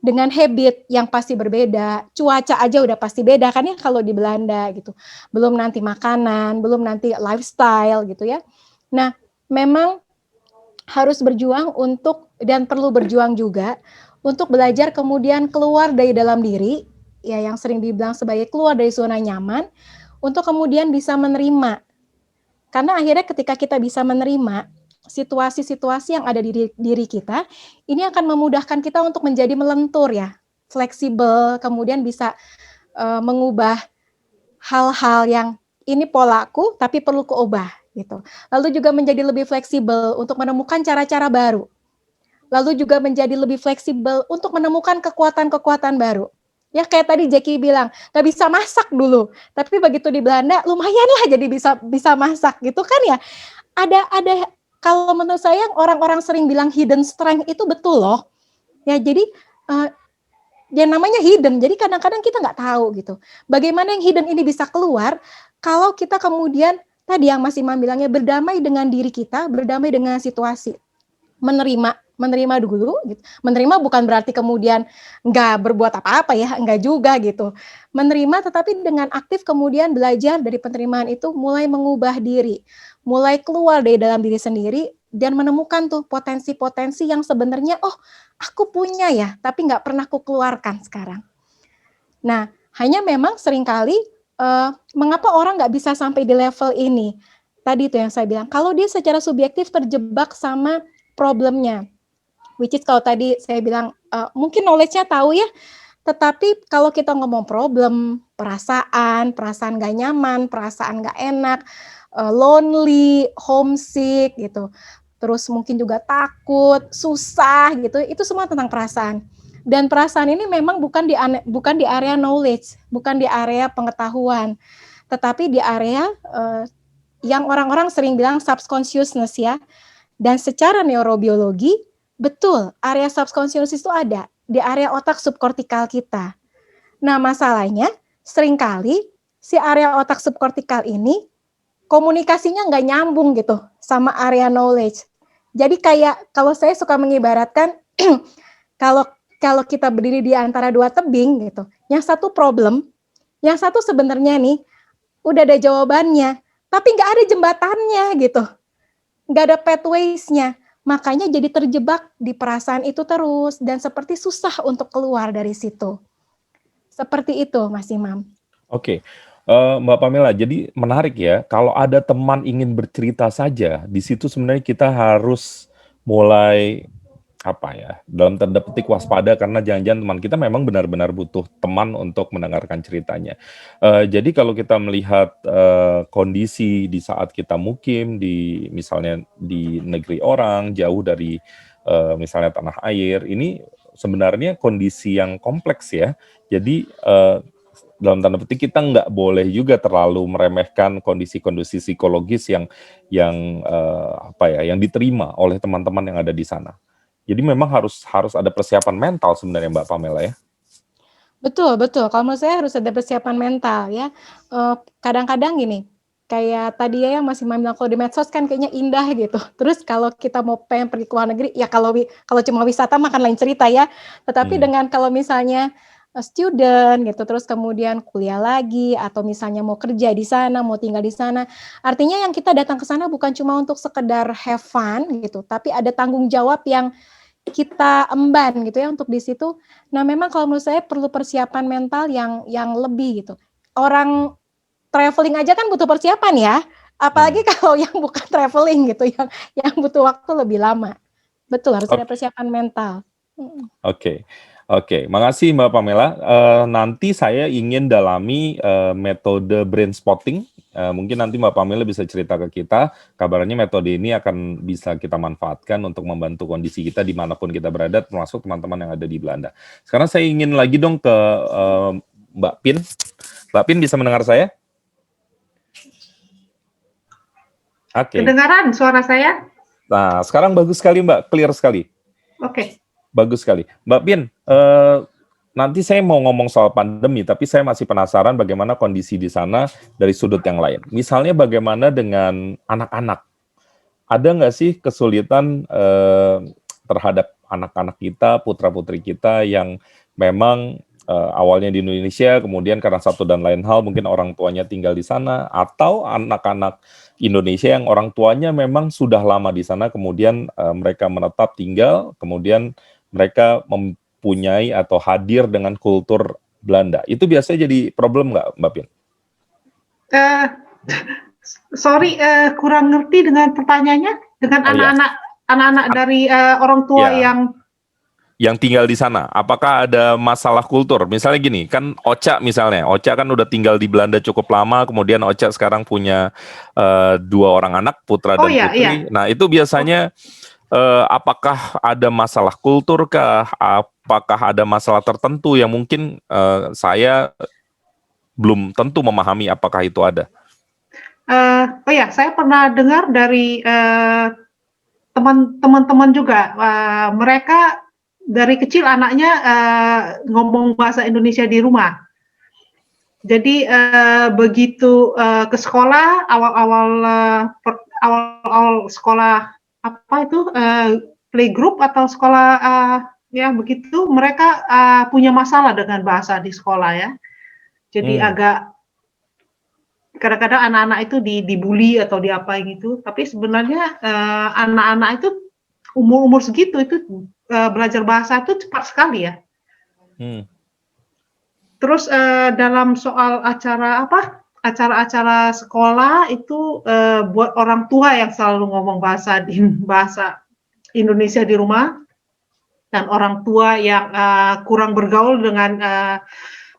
dengan habit yang pasti berbeda, cuaca aja udah pasti beda kan ya kalau di Belanda gitu. Belum nanti makanan, belum nanti lifestyle gitu ya. Nah, memang harus berjuang untuk dan perlu berjuang juga untuk belajar kemudian keluar dari dalam diri, ya yang sering dibilang sebagai keluar dari zona nyaman, untuk kemudian bisa menerima. Karena akhirnya ketika kita bisa menerima situasi-situasi yang ada di diri kita, ini akan memudahkan kita untuk menjadi melentur ya, fleksibel, kemudian bisa mengubah hal-hal yang ini polaku tapi perlu kuubah. Gitu. Lalu juga menjadi lebih fleksibel untuk menemukan cara-cara baru. Lalu juga menjadi lebih fleksibel untuk menemukan kekuatan-kekuatan baru. Ya kayak tadi Jeki bilang, nggak bisa masak dulu, tapi begitu di Belanda lumayan lah jadi bisa masak gitu kan ya. Ada kalau menurut saya orang-orang sering bilang hidden strength itu betul loh. Ya jadi yang namanya hidden, jadi kadang-kadang kita nggak tahu gitu. Bagaimana yang hidden ini bisa keluar kalau kita kemudian tadi yang Mas Imam bilangnya berdamai dengan diri kita, berdamai dengan situasi, menerima dulu. Gitu. Menerima bukan berarti kemudian nggak berbuat apa-apa ya, nggak juga gitu. Menerima tetapi dengan aktif kemudian belajar dari penerimaan itu, mulai mengubah diri, mulai keluar dari dalam diri sendiri dan menemukan tuh potensi-potensi yang sebenarnya aku punya ya, tapi nggak pernah aku keluarkan sekarang. Nah, hanya memang seringkali mengapa orang nggak bisa sampai di level ini? Tadi itu yang saya bilang, kalau dia secara subjektif terjebak sama problemnya, which is kalau tadi saya bilang mungkin knowledge-nya tahu ya, tetapi kalau kita ngomong problem, perasaan nggak nyaman, perasaan nggak enak, lonely, homesick gitu, terus mungkin juga takut, susah gitu, itu semua tentang perasaan. Dan perasaan ini memang bukan di area knowledge, bukan di area pengetahuan, tetapi di area yang orang-orang sering bilang subconsciousness ya. Dan secara neurobiologi, Betul, area subconscious itu ada di area otak subkortikal kita. Nah, masalahnya seringkali si area otak subkortikal ini komunikasinya nggak nyambung gitu sama area knowledge. Jadi kayak kalau saya suka mengibaratkan kalau kalau kita berdiri di antara dua tebing gitu, yang satu problem, yang satu sebenarnya nih udah ada jawabannya, tapi nggak ada jembatannya gitu, nggak ada pathways-nya. Makanya jadi terjebak di perasaan itu terus dan seperti susah untuk keluar dari situ. Seperti itu, Mas Imam. Oke, Mbak Pamela, jadi menarik ya, kalau ada teman ingin bercerita saja, di situ sebenarnya kita harus mulai, apa ya, dalam tanda petik waspada, karena jangan-jangan teman kita memang benar-benar butuh teman untuk mendengarkan ceritanya. Jadi kalau kita melihat kondisi di saat kita mukim, misalnya di negeri orang, jauh dari misalnya tanah air, ini sebenarnya kondisi yang kompleks ya. Jadi dalam tanda petik kita nggak boleh juga terlalu meremehkan kondisi-kondisi psikologis yang apa ya, yang diterima oleh teman-teman yang ada di sana. Jadi memang harus ada persiapan mental sebenarnya Mbak Pamela ya. Betul, betul. Kalau menurut saya harus ada persiapan mental ya. Kadang-kadang gini, kayak tadi ya yang masih bilang kalau di medsos kan kayaknya indah gitu. Terus kalau kita mau pengen pergi ke luar negeri, ya kalau cuma wisata mah kan lain cerita ya. Tetapi dengan kalau misalnya student gitu, terus kemudian kuliah lagi atau misalnya mau kerja di sana, mau tinggal di sana. Artinya yang kita datang ke sana bukan cuma untuk sekedar have fun gitu, tapi ada tanggung jawab yang kita emban gitu ya untuk di situ. Nah, memang kalau menurut saya perlu persiapan mental yang lebih gitu. Orang traveling aja kan butuh persiapan ya, apalagi kalau yang bukan traveling gitu, yang butuh waktu lebih lama. Betul, harus ada persiapan mental. Oke, makasih Mbak Pamela. Nanti saya ingin dalami metode brain spotting. Mungkin nanti Mbak Pamela bisa cerita ke kita. Kabarnya metode ini akan bisa kita manfaatkan untuk membantu kondisi kita dimanapun kita berada, termasuk teman-teman yang ada di Belanda. Sekarang saya ingin lagi dong ke Mbak Pin. Mbak Pin bisa mendengar saya? Oke. Kedengaran suara saya? Nah, sekarang bagus sekali Mbak, clear sekali. Oke. Bagus sekali. Mbak Pin, nanti saya mau ngomong soal pandemi, tapi saya masih penasaran bagaimana kondisi di sana dari sudut yang lain. Misalnya bagaimana dengan anak-anak? Ada nggak sih kesulitan terhadap anak-anak kita, putra-putri kita yang memang awalnya di Indonesia, kemudian karena satu dan lain hal mungkin orang tuanya tinggal di sana, atau anak-anak Indonesia yang orang tuanya memang sudah lama di sana, kemudian mereka menetap tinggal, kemudian mereka mempunyai atau hadir dengan kultur Belanda. Itu biasanya jadi problem nggak, Mbak Pin? Sorry, kurang ngerti dengan pertanyaannya. Dengan anak-anak dari orang tua yang tinggal di sana. Apakah ada masalah kultur? Misalnya gini, kan Ocha misalnya. Ocha kan udah tinggal di Belanda cukup lama, kemudian Ocha sekarang punya 2 orang anak, putra dan putri. Iya. Nah, itu biasanya apakah ada masalah kultur kah? Apakah ada masalah tertentu yang mungkin saya belum tentu memahami apakah itu ada? Saya pernah dengar dari teman-teman juga, mereka dari kecil anaknya ngomong bahasa Indonesia di rumah. Jadi begitu ke sekolah, awal-awal sekolah apa itu playgroup atau sekolah ya begitu, mereka punya masalah dengan bahasa di sekolah ya. Jadi agak kadang-kadang anak-anak itu dibully atau diapain gitu. Tapi sebenarnya anak-anak itu umur segitu itu belajar bahasa itu cepat sekali ya. Terus dalam soal acara-acara sekolah itu buat orang tua yang selalu ngomong bahasa Indonesia di rumah, dan orang tua yang kurang bergaul dengan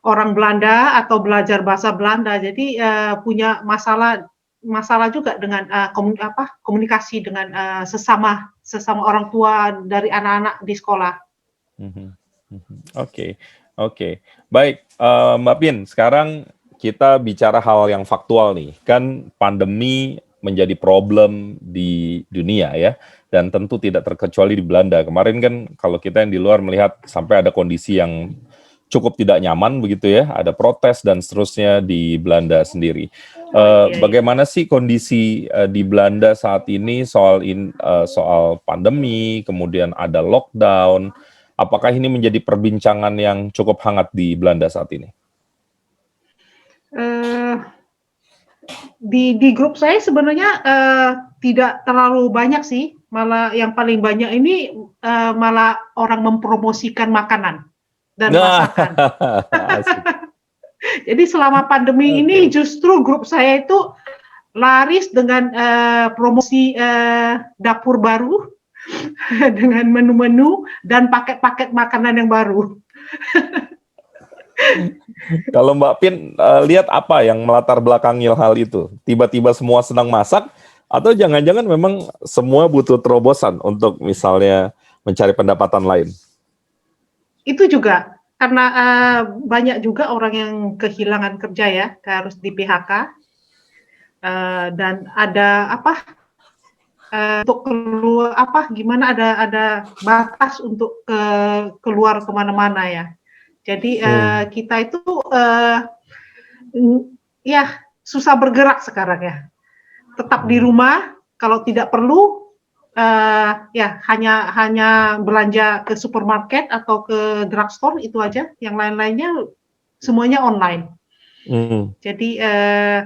orang Belanda atau belajar bahasa Belanda, jadi punya masalah juga dengan komunikasi dengan sesama orang tua dari anak-anak di sekolah. Oke. Baik, Mbak Pin, sekarang kita bicara hal yang faktual nih. Kan pandemi menjadi problem di dunia ya, dan tentu tidak terkecuali di Belanda. Kemarin kan kalau kita yang di luar melihat sampai ada kondisi yang cukup tidak nyaman begitu ya, ada protes dan seterusnya di Belanda sendiri. Bagaimana sih kondisi di Belanda saat ini soal pandemi, kemudian ada lockdown? Apakah ini menjadi perbincangan yang cukup hangat di Belanda saat ini? Di grup saya sebenarnya tidak terlalu banyak sih, malah yang paling banyak ini malah orang mempromosikan makanan dan masakan. Asik. Jadi selama pandemi ini justru grup saya itu laris dengan promosi dapur baru dengan menu-menu dan paket-paket makanan yang baru. Kalau Mbak Pin lihat apa yang melatar belakangi hal itu? Tiba-tiba semua senang masak atau jangan-jangan memang semua butuh terobosan untuk misalnya mencari pendapatan lain? Itu juga karena banyak juga orang yang kehilangan kerja ya, harus di PHK dan ada untuk keluar gimana ada batas untuk keluar kemana-mana ya. Jadi kita itu ya susah bergerak sekarang ya. Tetap di rumah, kalau tidak perlu ya hanya belanja ke supermarket atau ke drugstore itu aja. Yang lain-lainnya semuanya online. Jadi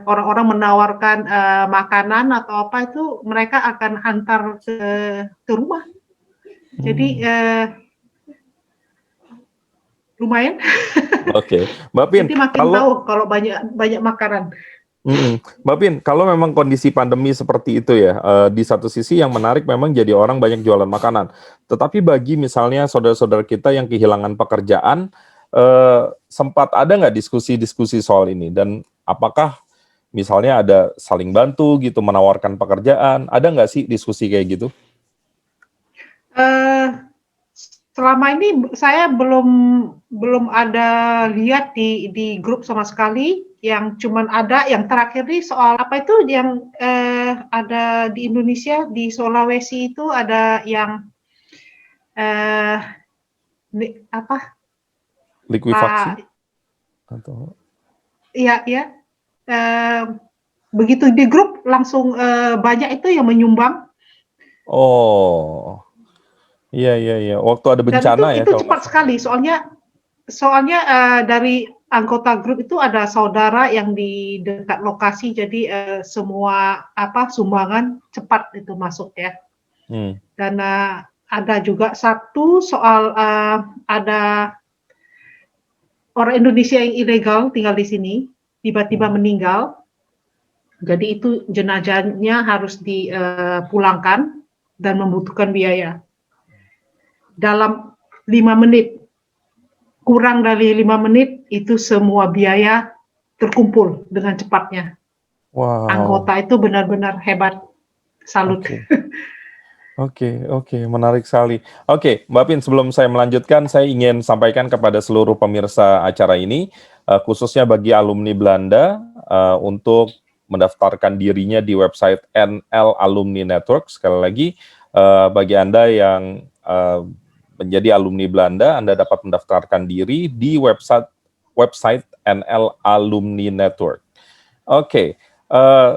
orang-orang menawarkan makanan atau apa itu mereka akan hantar ke rumah. Jadi lumayan. Oke, Mbak Pin. Jadi makin tahu kalau banyak makanan. Mbak Pin, kalau memang kondisi pandemi seperti itu ya, di satu sisi yang menarik memang jadi orang banyak jualan makanan. Tetapi bagi misalnya saudara-saudara kita yang kehilangan pekerjaan, sempat ada nggak diskusi-diskusi soal ini? Dan apakah misalnya ada saling bantu gitu, menawarkan pekerjaan? Ada nggak sih diskusi kayak gitu? Selama ini saya belum ada lihat di grup sama sekali. Yang cuman ada yang terakhir nih soal apa itu yang ada di Indonesia, di Sulawesi itu ada yang likuifaksi atau iya begitu di grup langsung banyak itu yang menyumbang. Oh iya waktu ada bencana dan itu cepat sekali soalnya dari anggota grup itu ada saudara yang di dekat lokasi, jadi semua sumbangan cepat itu masuk ya. Dan ada juga satu soal ada orang Indonesia yang ilegal tinggal di sini tiba-tiba meninggal, jadi itu jenazahnya harus dipulangkan dan membutuhkan biaya. Dalam 5 menit, kurang dari 5 menit itu semua biaya terkumpul dengan cepatnya. Wow. Anggota itu benar-benar hebat, salut. Oke, menarik sekali. Oke, Mbak Pin, sebelum saya melanjutkan, saya ingin sampaikan kepada seluruh pemirsa acara ini, khususnya bagi alumni Belanda, untuk mendaftarkan dirinya di website NL Alumni Network. Sekali lagi, bagi Anda yang menjadi alumni Belanda, Anda dapat mendaftarkan diri di website NL Alumni Network. Oke,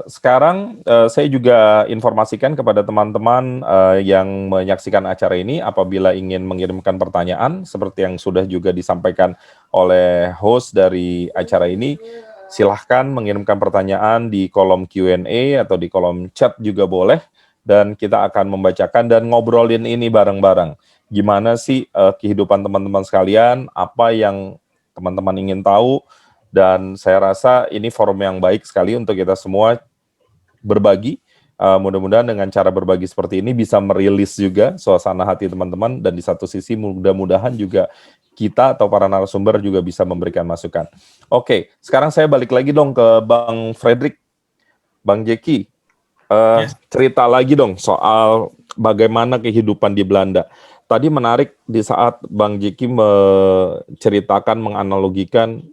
sekarang saya juga informasikan kepada teman-teman yang menyaksikan acara ini, apabila ingin mengirimkan pertanyaan, seperti yang sudah juga disampaikan oleh host dari acara ini, silahkan mengirimkan pertanyaan di kolom Q&A atau di kolom chat juga boleh, dan kita akan membacakan dan ngobrolin ini bareng-bareng. Gimana sih kehidupan teman-teman sekalian, apa yang teman-teman ingin tahu, dan saya rasa ini forum yang baik sekali untuk kita semua berbagi. Mudah-mudahan dengan cara berbagi seperti ini bisa merilis juga suasana hati teman-teman, dan di satu sisi mudah-mudahan juga kita atau para narasumber juga bisa memberikan masukan. Oke, sekarang saya balik lagi dong ke Bang Fredrik. Bang Jeki, cerita lagi dong soal bagaimana kehidupan di Belanda. Tadi menarik di saat Bang Jeki menceritakan, menganalogikan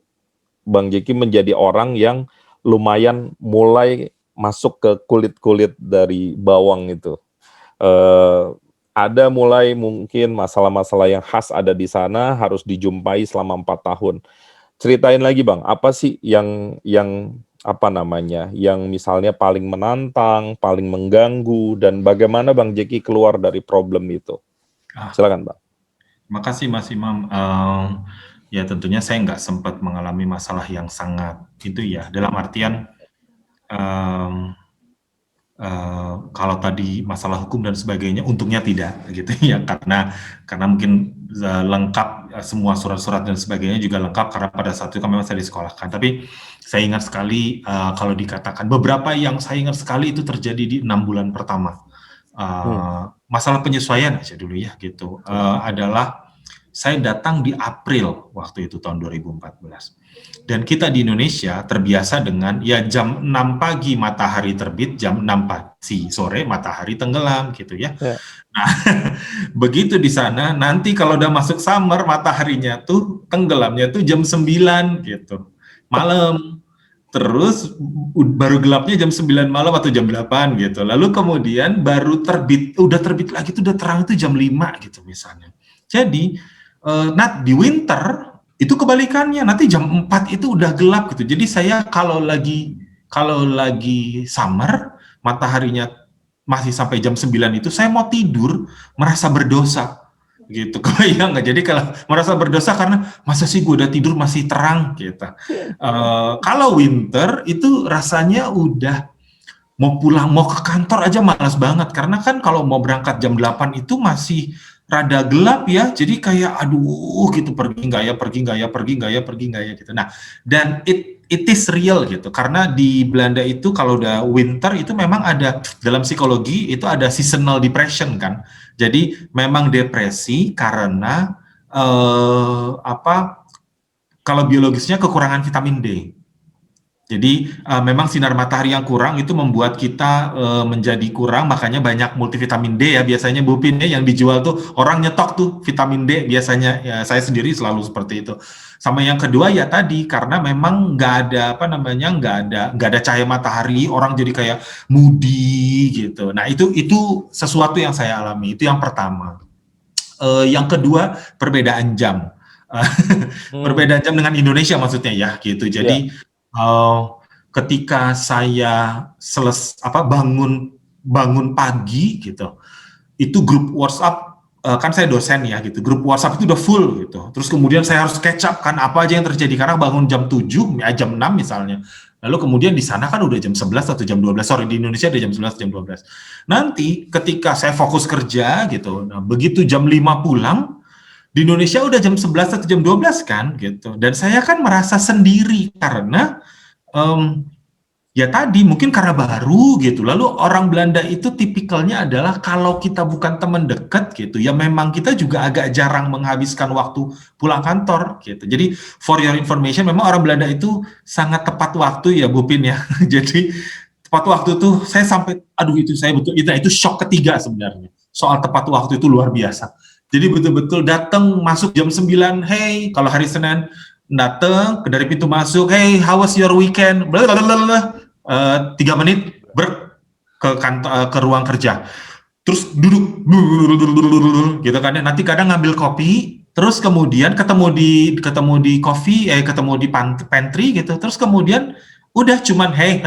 Bang Jeki menjadi orang yang lumayan mulai masuk ke kulit-kulit dari bawang itu. Ada mulai mungkin masalah-masalah yang khas ada di sana harus dijumpai selama 4 tahun. Ceritain lagi Bang, apa sih yang apa namanya, yang misalnya paling menantang, paling mengganggu, dan bagaimana Bang Jeki keluar dari problem itu? Silakan Bang. Makasih Mas Imam. Ya tentunya saya nggak sempat mengalami masalah yang sangat itu ya, dalam artian kalau tadi masalah hukum dan sebagainya, untungnya tidak gitu ya, karena mungkin lengkap semua surat-surat dan sebagainya juga lengkap karena pada saat itu kan memang saya disekolahkan. Tapi saya ingat sekali kalau dikatakan beberapa yang saya ingat sekali itu terjadi di 6 bulan pertama. Masalah penyesuaian aja dulu ya gitu. Adalah saya datang di April waktu itu tahun 2014. Dan kita di Indonesia terbiasa dengan ya jam 6 pagi matahari terbit, jam 6 pagi sore matahari tenggelam gitu ya. Nah, begitu di sana nanti kalau udah masuk summer mataharinya tuh tenggelamnya tuh jam 9 gitu. Malam. Terus baru gelapnya jam 9 malam atau jam 8 gitu. Lalu kemudian baru terbit, udah terbit lagi tuh udah terang itu jam 5 gitu misalnya. Jadi di winter itu kebalikannya, nanti jam 4 itu udah gelap gitu. Jadi saya kalau lagi summer, mataharinya masih sampai jam 9 itu, saya mau tidur, merasa berdosa. Gitu, kebayang nggak? Jadi kalau merasa berdosa karena masa sih gue udah tidur masih terang gitu. Kalau winter itu rasanya udah mau pulang, mau ke kantor aja malas banget. Karena kan kalau mau berangkat jam 8 itu masih rada gelap ya, jadi kayak aduh gitu, pergi nggak ya gitu. Nah, dan it is real gitu, karena di Belanda itu kalau udah winter itu memang ada, dalam psikologi itu ada seasonal depression kan, jadi memang depresi karena kalau biologisnya kekurangan vitamin D. Jadi memang sinar matahari yang kurang itu membuat kita menjadi kurang, makanya banyak multivitamin D ya biasanya Bu Pin ya, yang dijual tuh orang nyetok tuh vitamin D biasanya, ya saya sendiri selalu seperti itu. Sama yang kedua ya tadi, karena memang nggak ada cahaya matahari, orang jadi kayak moody gitu. Nah itu sesuatu yang saya alami, itu yang pertama. Yang kedua perbedaan jam, perbedaan jam dengan Indonesia maksudnya ya gitu. Jadi ketika saya bangun pagi gitu, itu grup WhatsApp, kan saya dosen ya gitu, grup WhatsApp itu udah full gitu. Terus kemudian saya harus catch up kan apa aja yang terjadi karena bangun jam 7, jam 6 misalnya. Lalu kemudian di sana kan udah jam 11 atau jam 12, sorry di Indonesia ada jam 11, jam 12. Nanti ketika saya fokus kerja gitu, nah begitu jam 5 pulang, di Indonesia udah jam 11 atau jam 12 kan gitu. Dan saya kan merasa sendiri karena ya tadi mungkin karena baru gitu. Lalu orang Belanda itu tipikalnya adalah kalau kita bukan teman dekat gitu, ya memang kita juga agak jarang menghabiskan waktu pulang kantor gitu. Jadi for your information, memang orang Belanda itu sangat tepat waktu ya Bu Pin ya. Jadi tepat waktu tuh saya sampai aduh itu saya betul itu shock ketiga sebenarnya. Soal tepat waktu itu luar biasa. Jadi betul-betul datang masuk jam 9, hey, kalau hari Senin datang dari pintu masuk, hey, how was your weekend? 3 menit ke kantor, ke ruang kerja. Terus duduk gitu kan. Nanti kadang ngambil kopi, terus kemudian ketemu di coffee, ketemu di pantry gitu. Terus kemudian udah cuman hey,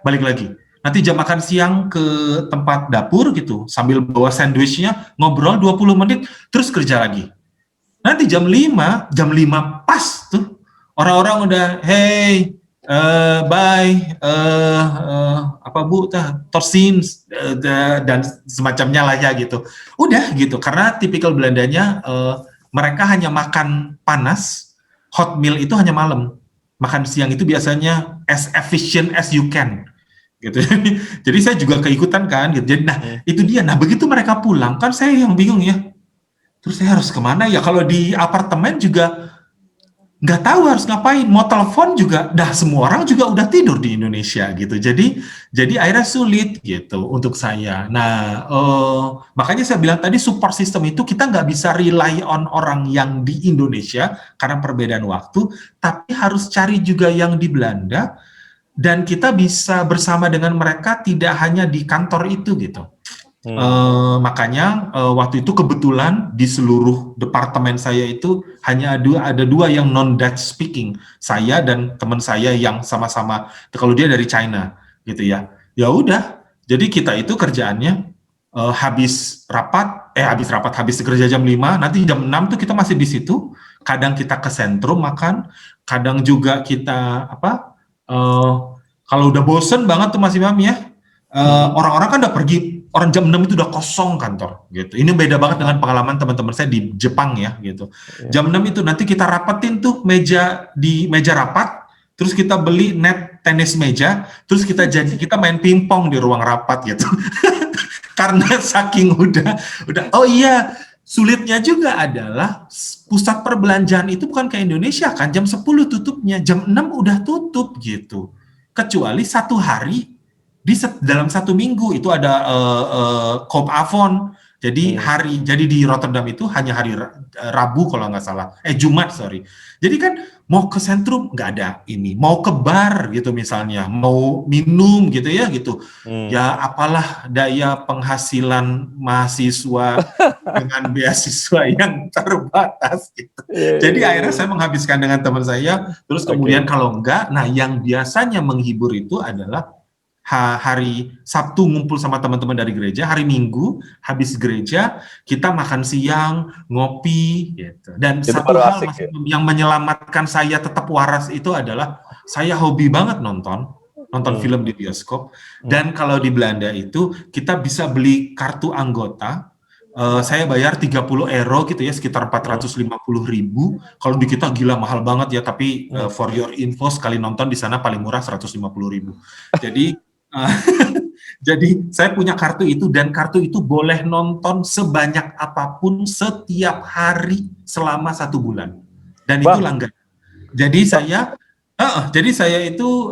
balik lagi. Nanti jam makan siang ke tempat dapur gitu, sambil bawa sandwichnya, ngobrol 20 menit, terus kerja lagi. Nanti jam 5 pas tuh, orang-orang udah, hey, bye, apa Bu, torsin, dan semacamnya lah ya gitu. Udah gitu, karena tipikal Belandanya, mereka hanya makan panas, hot meal itu hanya malam. Makan siang itu biasanya as efficient as you can. Gitu. Jadi saya juga keikutan kan gitu. Jadi itu dia. Nah, begitu mereka pulang kan saya yang bingung ya. Terus saya harus kemana ya? Kalau di apartemen juga nggak tahu harus ngapain. Mau telepon juga, semua orang juga udah tidur di Indonesia gitu. Jadi akhirnya sulit gitu untuk saya. Nah, makanya saya bilang tadi support system itu kita nggak bisa rely on orang yang di Indonesia karena perbedaan waktu, tapi harus cari juga yang di Belanda. dan kita bisa bersama dengan mereka tidak hanya di kantor itu gitu. Makanya waktu itu kebetulan di seluruh departemen saya itu hanya ada dua yang non-Dutch speaking, saya dan teman saya yang sama-sama, kalau dia dari China gitu ya. Ya udah, jadi kita itu kerjaannya habis kerja jam 5, nanti jam 6 tuh kita masih di situ. Kadang kita ke sentrum makan, kadang juga kita kalau udah bosen banget tuh Mas Imam ya, orang-orang kan udah pergi, orang jam 6 itu udah kosong kantor gitu. Ini beda banget dengan pengalaman teman-teman saya di Jepang ya gitu. Jam 6 itu nanti kita rapetin tuh meja rapat, terus kita beli net tenis meja, terus kita main pingpong di ruang rapat gitu. Karena saking udah oh iya, sulitnya juga adalah pusat perbelanjaan itu bukan kayak Indonesia kan, jam 10 tutupnya, jam 6 udah tutup gitu. Kecuali satu hari dalam satu minggu itu ada Koop Avon. Jadi jadi di Rotterdam itu hanya hari Rabu kalau nggak salah, Jumat sorry. Jadi kan mau ke sentrum nggak ada ini, mau ke bar gitu misalnya, mau minum gitu ya gitu. Ya apalah daya penghasilan mahasiswa dengan beasiswa yang terbatas gitu. Jadi akhirnya saya menghabiskan dengan teman saya, terus kemudian kalau enggak, nah yang biasanya menghibur itu adalah hari Sabtu ngumpul sama teman-teman dari gereja, hari Minggu habis gereja kita makan siang, ngopi gitu. Dan itu satu hal yang menyelamatkan saya tetap waras itu adalah saya hobi banget nonton film di bioskop. Dan kalau di Belanda itu kita bisa beli kartu anggota. Saya bayar 30 euro gitu ya, sekitar 450.000. Kalau di kita gila mahal banget ya, tapi for your info, sekali nonton di sana paling murah 150.000. Jadi saya punya kartu itu, dan kartu itu boleh nonton sebanyak apapun setiap hari selama 1 bulan, dan itu langganan. Jadi saya itu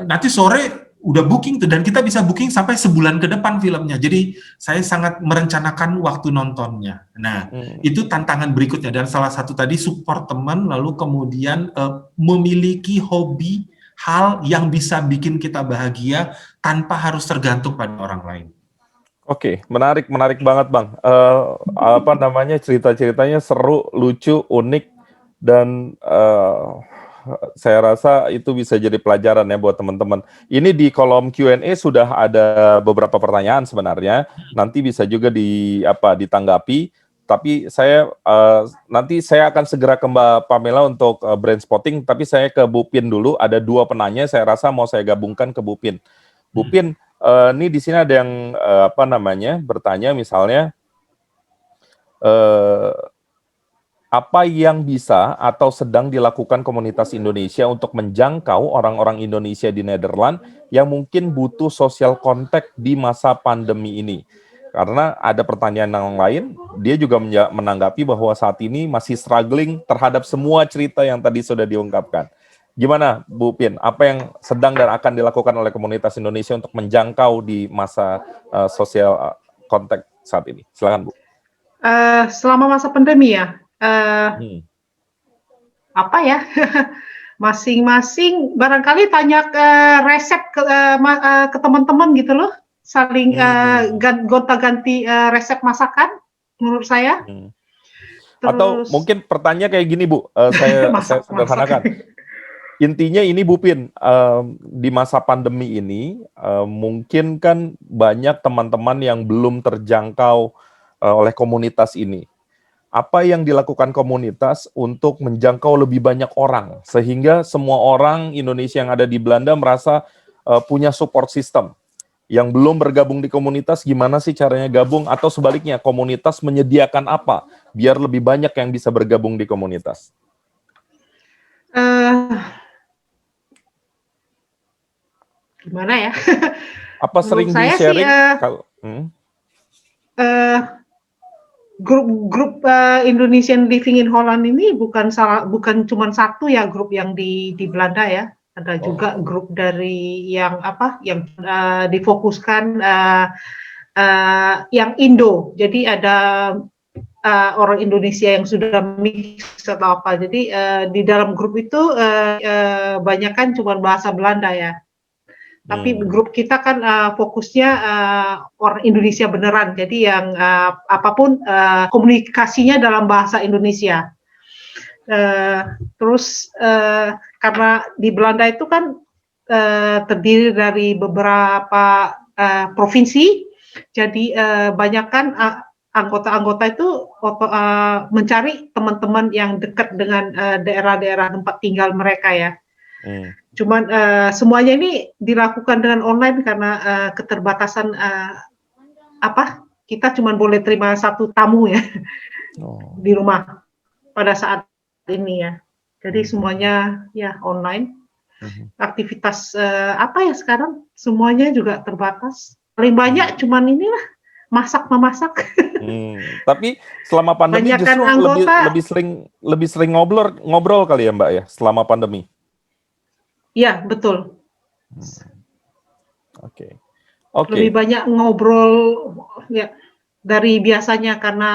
nanti sore udah booking tuh, dan kita bisa booking sampai sebulan ke depan filmnya. Jadi saya sangat merencanakan waktu nontonnya. Nah, itu tantangan berikutnya, dan salah satu tadi support teman, lalu kemudian memiliki hobi, hal yang bisa bikin kita bahagia tanpa harus tergantung pada orang lain. Oke, menarik banget Bang. Cerita-ceritanya seru, lucu, unik, dan saya rasa itu bisa jadi pelajaran ya buat teman-teman. Ini di kolom Q&A sudah ada beberapa pertanyaan sebenarnya. Nanti bisa juga ditanggapi. Tapi nanti saya akan segera ke Mbak Pamela untuk brand spotting, tapi saya ke Bu Pin dulu. Ada 2 penanya, saya rasa mau saya gabungkan ke Bu Pin. Bu Pin, ini di sini ada yang bertanya misalnya, apa yang bisa atau sedang dilakukan komunitas Indonesia untuk menjangkau orang-orang Indonesia di Nederland yang mungkin butuh social contact di masa pandemi ini? Karena ada pertanyaan yang lain, dia juga menanggapi bahwa saat ini masih struggling terhadap semua cerita yang tadi sudah diungkapkan. Gimana Bu Pin, apa yang sedang dan akan dilakukan oleh komunitas Indonesia untuk menjangkau di masa social contact saat ini? Silakan Bu. Selama masa pandemi ya, apa ya, masing-masing barangkali tanya resep ke teman-teman gitu loh. Saling gonta-ganti resep masakan, menurut saya. Atau mungkin pertanyaan kayak gini Bu, saya sederhanakan. Intinya ini Bu Pin, di masa pandemi ini mungkin kan banyak teman-teman yang belum terjangkau oleh komunitas ini. Apa yang dilakukan komunitas untuk menjangkau lebih banyak orang, sehingga semua orang Indonesia yang ada di Belanda merasa punya support system. Yang belum bergabung di komunitas, gimana sih caranya gabung? Atau sebaliknya, komunitas menyediakan apa biar lebih banyak yang bisa bergabung di komunitas? Gimana ya? Apa sering di-sharing? Grup Indonesian Living in Holland ini bukan cuma satu ya grup yang di Belanda ya. Ada juga grup dari yang difokuskan yang Indo. Jadi ada orang Indonesia yang sudah mix atau apa. Jadi di dalam grup itu banyak kan cuma bahasa Belanda ya. Tapi grup kita kan fokusnya orang Indonesia beneran. Jadi yang apapun komunikasinya dalam bahasa Indonesia. Terus karena di Belanda itu kan terdiri dari beberapa provinsi, jadi banyak kan anggota-anggota itu mencari teman-teman yang dekat dengan daerah-daerah tempat tinggal mereka ya. Cuman semuanya ini dilakukan dengan online karena keterbatasan kita cuma boleh terima 1 tamu ya di rumah pada saat ini ya. Jadi semuanya ya online. Aktivitas apa ya sekarang semuanya juga terbatas. Paling banyak cuman inilah masak-memasak. Tapi selama pandemi justru lebih sering ngobrol kali ya Mbak ya selama pandemi. Iya, betul. Oke. Lebih banyak ngobrol ya dari biasanya karena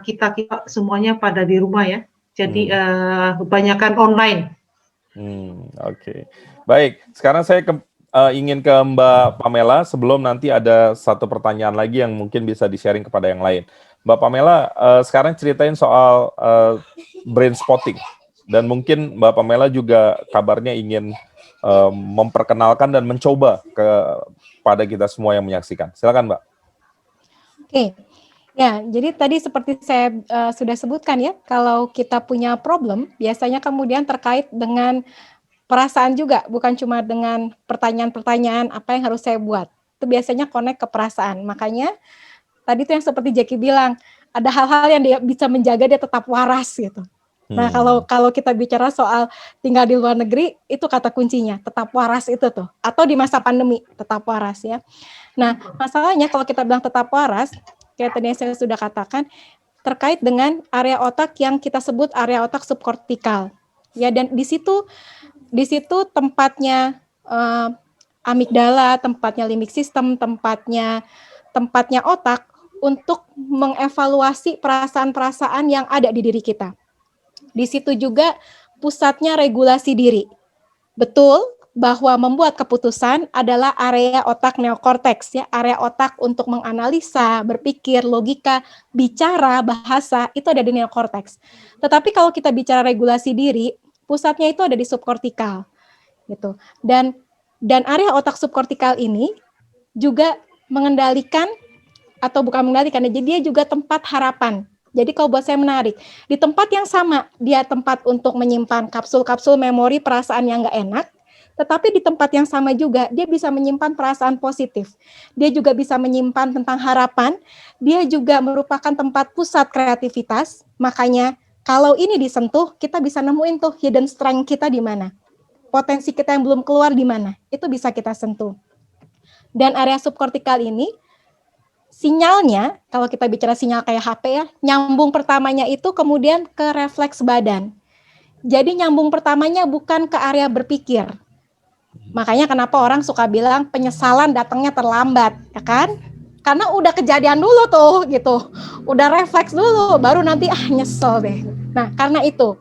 kita semuanya pada di rumah ya. Jadi kebanyakan online. Oke. Baik, sekarang saya ingin ke Mbak Pamela sebelum nanti ada satu pertanyaan lagi yang mungkin bisa di-sharing kepada yang lain. Mbak Pamela, sekarang ceritain soal brain spotting. Dan mungkin Mbak Pamela juga kabarnya ingin memperkenalkan dan mencoba kepada kita semua yang menyaksikan. Silakan Mbak. Oke. Ya, jadi tadi seperti saya sudah sebutkan ya, kalau kita punya problem, biasanya kemudian terkait dengan perasaan juga, bukan cuma dengan pertanyaan-pertanyaan apa yang harus saya buat. Itu biasanya connect ke perasaan. Makanya tadi itu yang seperti Jackie bilang, ada hal-hal yang dia bisa menjaga dia tetap waras gitu. Nah, kalau kita bicara soal tinggal di luar negeri, itu kata kuncinya, tetap waras itu tuh. Atau di masa pandemi, tetap waras ya. Nah, masalahnya kalau kita bilang tetap waras, kayak tadi yang saya sudah katakan, terkait dengan area otak yang kita sebut area otak subkortikal. Ya, dan di situ tempatnya amigdala, tempatnya limbik system, tempatnya otak untuk mengevaluasi perasaan-perasaan yang ada di diri kita. Di situ juga pusatnya regulasi diri. Betul bahwa membuat keputusan adalah area otak neokorteks ya, area otak untuk menganalisa, berpikir, logika, bicara, bahasa itu ada di neokorteks. Tetapi kalau kita bicara regulasi diri, pusatnya itu ada di subkortikal. Gitu. Dan area otak subkortikal ini juga mengendalikan atau bukan mengendalikan, jadi dia juga tempat harapan. Jadi kalau buat saya menarik, di tempat yang sama, dia tempat untuk menyimpan kapsul-kapsul memori perasaan yang nggak enak, tetapi di tempat yang sama juga, dia bisa menyimpan perasaan positif. Dia juga bisa menyimpan tentang harapan, dia juga merupakan tempat pusat kreativitas, makanya kalau ini disentuh, kita bisa nemuin tuh hidden strength kita di mana. Potensi kita yang belum keluar di mana, itu bisa kita sentuh. Dan area subkortikal ini, sinyalnya, kalau kita bicara sinyal kayak HP ya, nyambung pertamanya itu kemudian ke refleks badan. Jadi nyambung pertamanya bukan ke area berpikir. Makanya kenapa orang suka bilang penyesalan datangnya terlambat, ya kan? Karena udah kejadian dulu tuh gitu. Udah refleks dulu, baru nanti nyesel deh. Nah, karena itu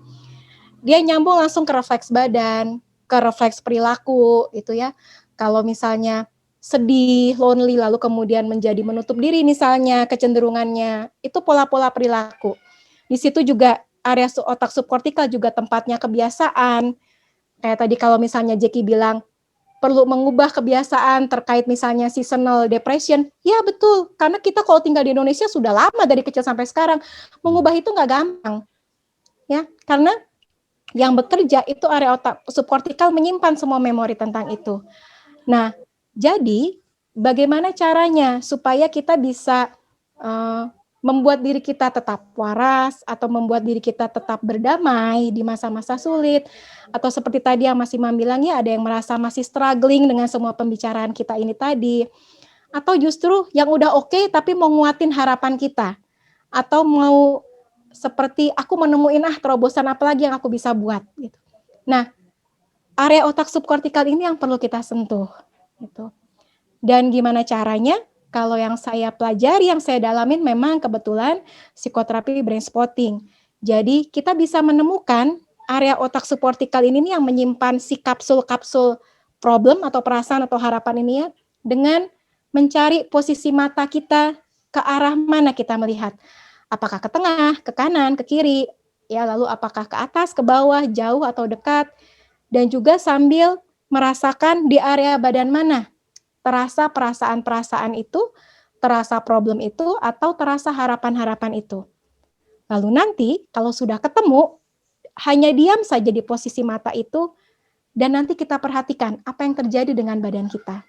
dia nyambung langsung ke refleks badan, ke refleks perilaku gitu ya. Kalau misalnya sedih, lonely, lalu kemudian menjadi menutup diri misalnya kecenderungannya, itu pola-pola perilaku. Di situ juga area otak subkortikal juga tempatnya kebiasaan. Kayak tadi kalau misalnya Jackie bilang perlu mengubah kebiasaan terkait misalnya seasonal depression, ya betul, karena kita kalau tinggal di Indonesia sudah lama dari kecil sampai sekarang, mengubah itu nggak gampang. Ya, karena yang bekerja itu area otak subkortikal menyimpan semua memori tentang itu. Nah, jadi, bagaimana caranya supaya kita bisa membuat diri kita tetap waras atau membuat diri kita tetap berdamai di masa-masa sulit, atau seperti tadi yang Mas Imam bilang ya, ada yang merasa masih struggling dengan semua pembicaraan kita ini tadi, atau justru yang udah oke tapi mau nguatin harapan kita, atau mau seperti aku menemuin terobosan apa lagi yang aku bisa buat gitu. Nah, area otak subkortikal ini yang perlu kita sentuh gitu. Dan gimana caranya? kalau yang saya pelajari, yang saya dalamin memang kebetulan psikoterapi brain spotting. Jadi kita bisa menemukan area otak subkortikal ini nih yang menyimpan si kapsul-kapsul problem atau perasaan atau harapan ini ya, dengan mencari posisi mata kita ke arah mana kita melihat. Apakah ke tengah, ke kanan, ke kiri, ya, lalu apakah ke atas, ke bawah, jauh atau dekat, dan juga sambil merasakan di area badan mana terasa perasaan-perasaan itu, terasa problem itu, atau terasa harapan-harapan itu. Lalu nanti kalau sudah ketemu, hanya diam saja di posisi mata itu, dan nanti kita perhatikan apa yang terjadi dengan badan kita.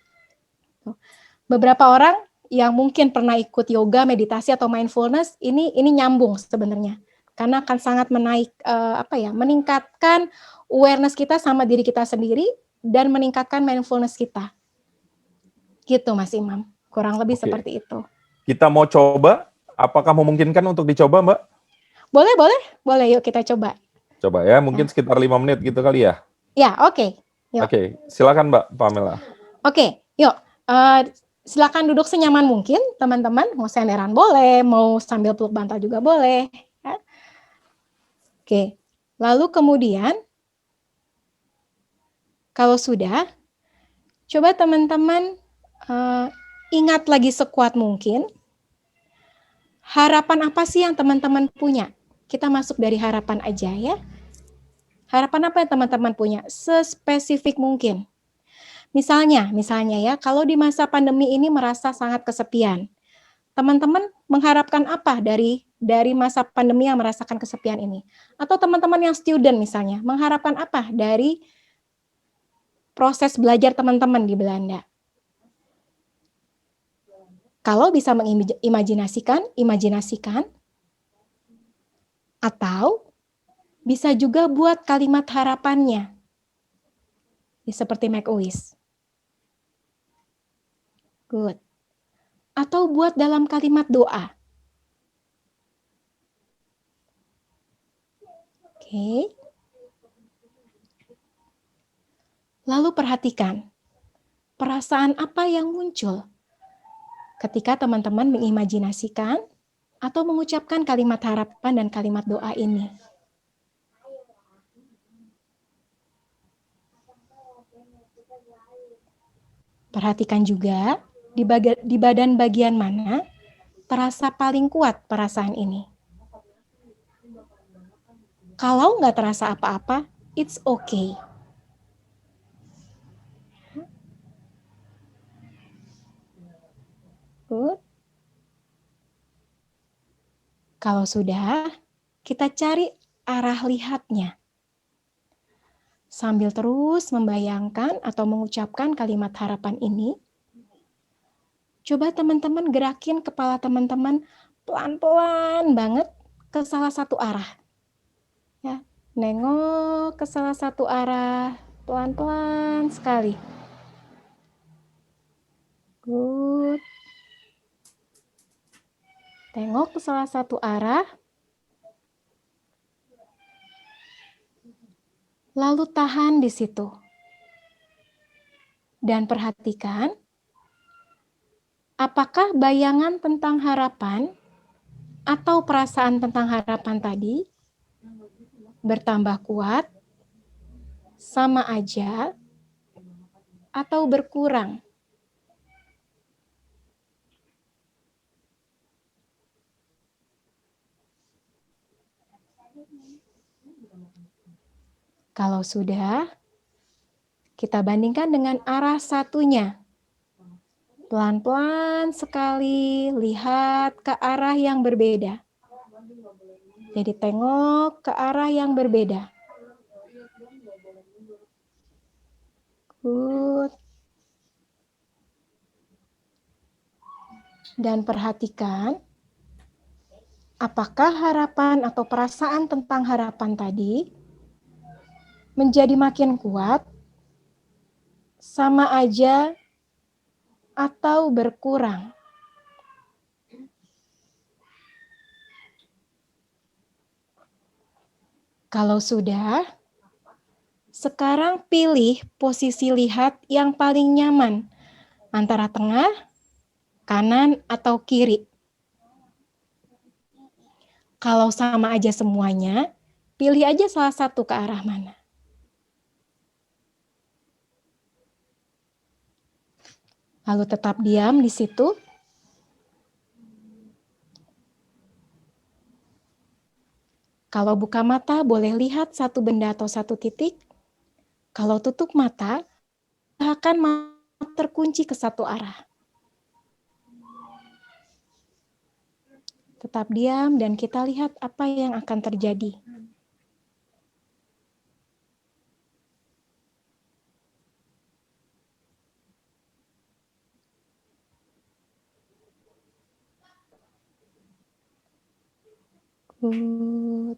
Beberapa orang yang mungkin pernah ikut yoga, meditasi atau mindfulness, ini nyambung sebenarnya, karena akan sangat meningkatkan awareness kita sama diri kita sendiri dan meningkatkan mindfulness kita. Gitu Mas Imam, kurang lebih seperti itu. Kita mau coba, apakah memungkinkan untuk dicoba Mbak? Boleh, yuk kita coba. Coba ya, mungkin sekitar 5 menit gitu kali ya? Ya, oke. Oke, silakan Mbak Pamela. Oke, yuk. Silakan duduk senyaman mungkin, teman-teman. Mau senderan boleh, mau sambil peluk bantal juga boleh. Ya. Oke, lalu kemudian, kalau sudah, coba teman-teman ingat lagi sekuat mungkin, harapan apa sih yang teman-teman punya? Kita masuk dari harapan aja ya. Harapan apa yang teman-teman punya? Sespesifik mungkin. Misalnya ya, kalau di masa pandemi ini merasa sangat kesepian, teman-teman mengharapkan apa dari masa pandemi yang merasakan kesepian ini? Atau teman-teman yang student misalnya, mengharapkan apa dari proses belajar teman-teman di Belanda? Kalau bisa mengimajinasikan, imajinasikan, atau bisa juga buat kalimat harapannya, seperti make a wish. Good. Atau buat dalam kalimat doa. Oke. Lalu perhatikan, perasaan apa yang muncul ketika teman-teman mengimajinasikan atau mengucapkan kalimat harapan dan kalimat doa ini. Perhatikan juga di badan bagian mana terasa paling kuat perasaan ini. Kalau nggak terasa apa-apa, it's okay. Good. Kalau sudah, kita cari arah lihatnya. Sambil terus membayangkan atau mengucapkan kalimat harapan ini, coba teman-teman gerakin kepala teman-teman pelan-pelan banget ke salah satu arah. Ya, nengok ke salah satu arah, pelan-pelan sekali. Good. Tengok ke salah satu arah. Lalu tahan di situ. Dan perhatikan, apakah bayangan tentang harapan atau perasaan tentang harapan tadi bertambah kuat, sama aja, atau berkurang? Kalau sudah, kita bandingkan dengan arah satunya. Pelan-pelan sekali lihat ke arah yang berbeda. Jadi tengok ke arah yang berbeda. Good. Dan perhatikan, apakah harapan atau perasaan tentang harapan tadi menjadi makin kuat, sama aja, atau berkurang? Kalau sudah, sekarang pilih posisi lihat yang paling nyaman antara tengah, kanan atau kiri. Kalau sama aja semuanya, pilih aja salah satu ke arah mana. Lalu tetap diam di situ. Kalau buka mata, boleh lihat satu benda atau satu titik. Kalau tutup mata, usahakan mata terkunci ke satu arah. Tetap diam dan kita lihat apa yang akan terjadi. Good.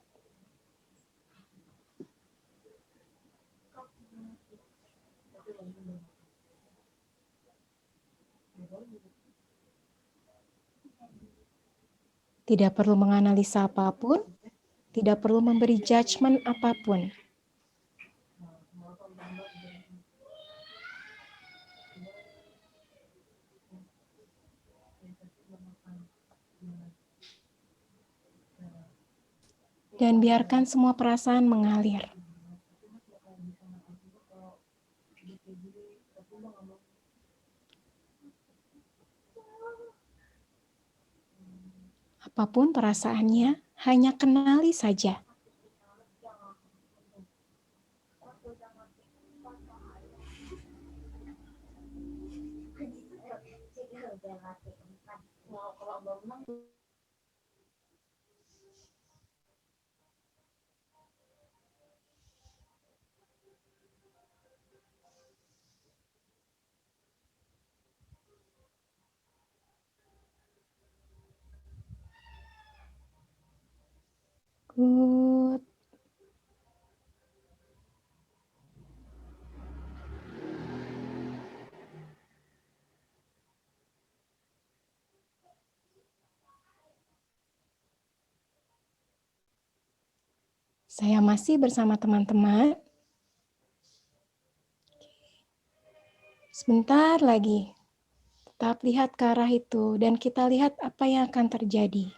Tidak perlu menganalisa apapun, tidak perlu memberi judgement apapun. Dan biarkan semua perasaan mengalir. Apapun perasaannya, hanya kenali saja. Good. Saya masih bersama teman-teman. Sebentar lagi. Tetap lihat ke arah itu dan kita lihat apa yang akan terjadi.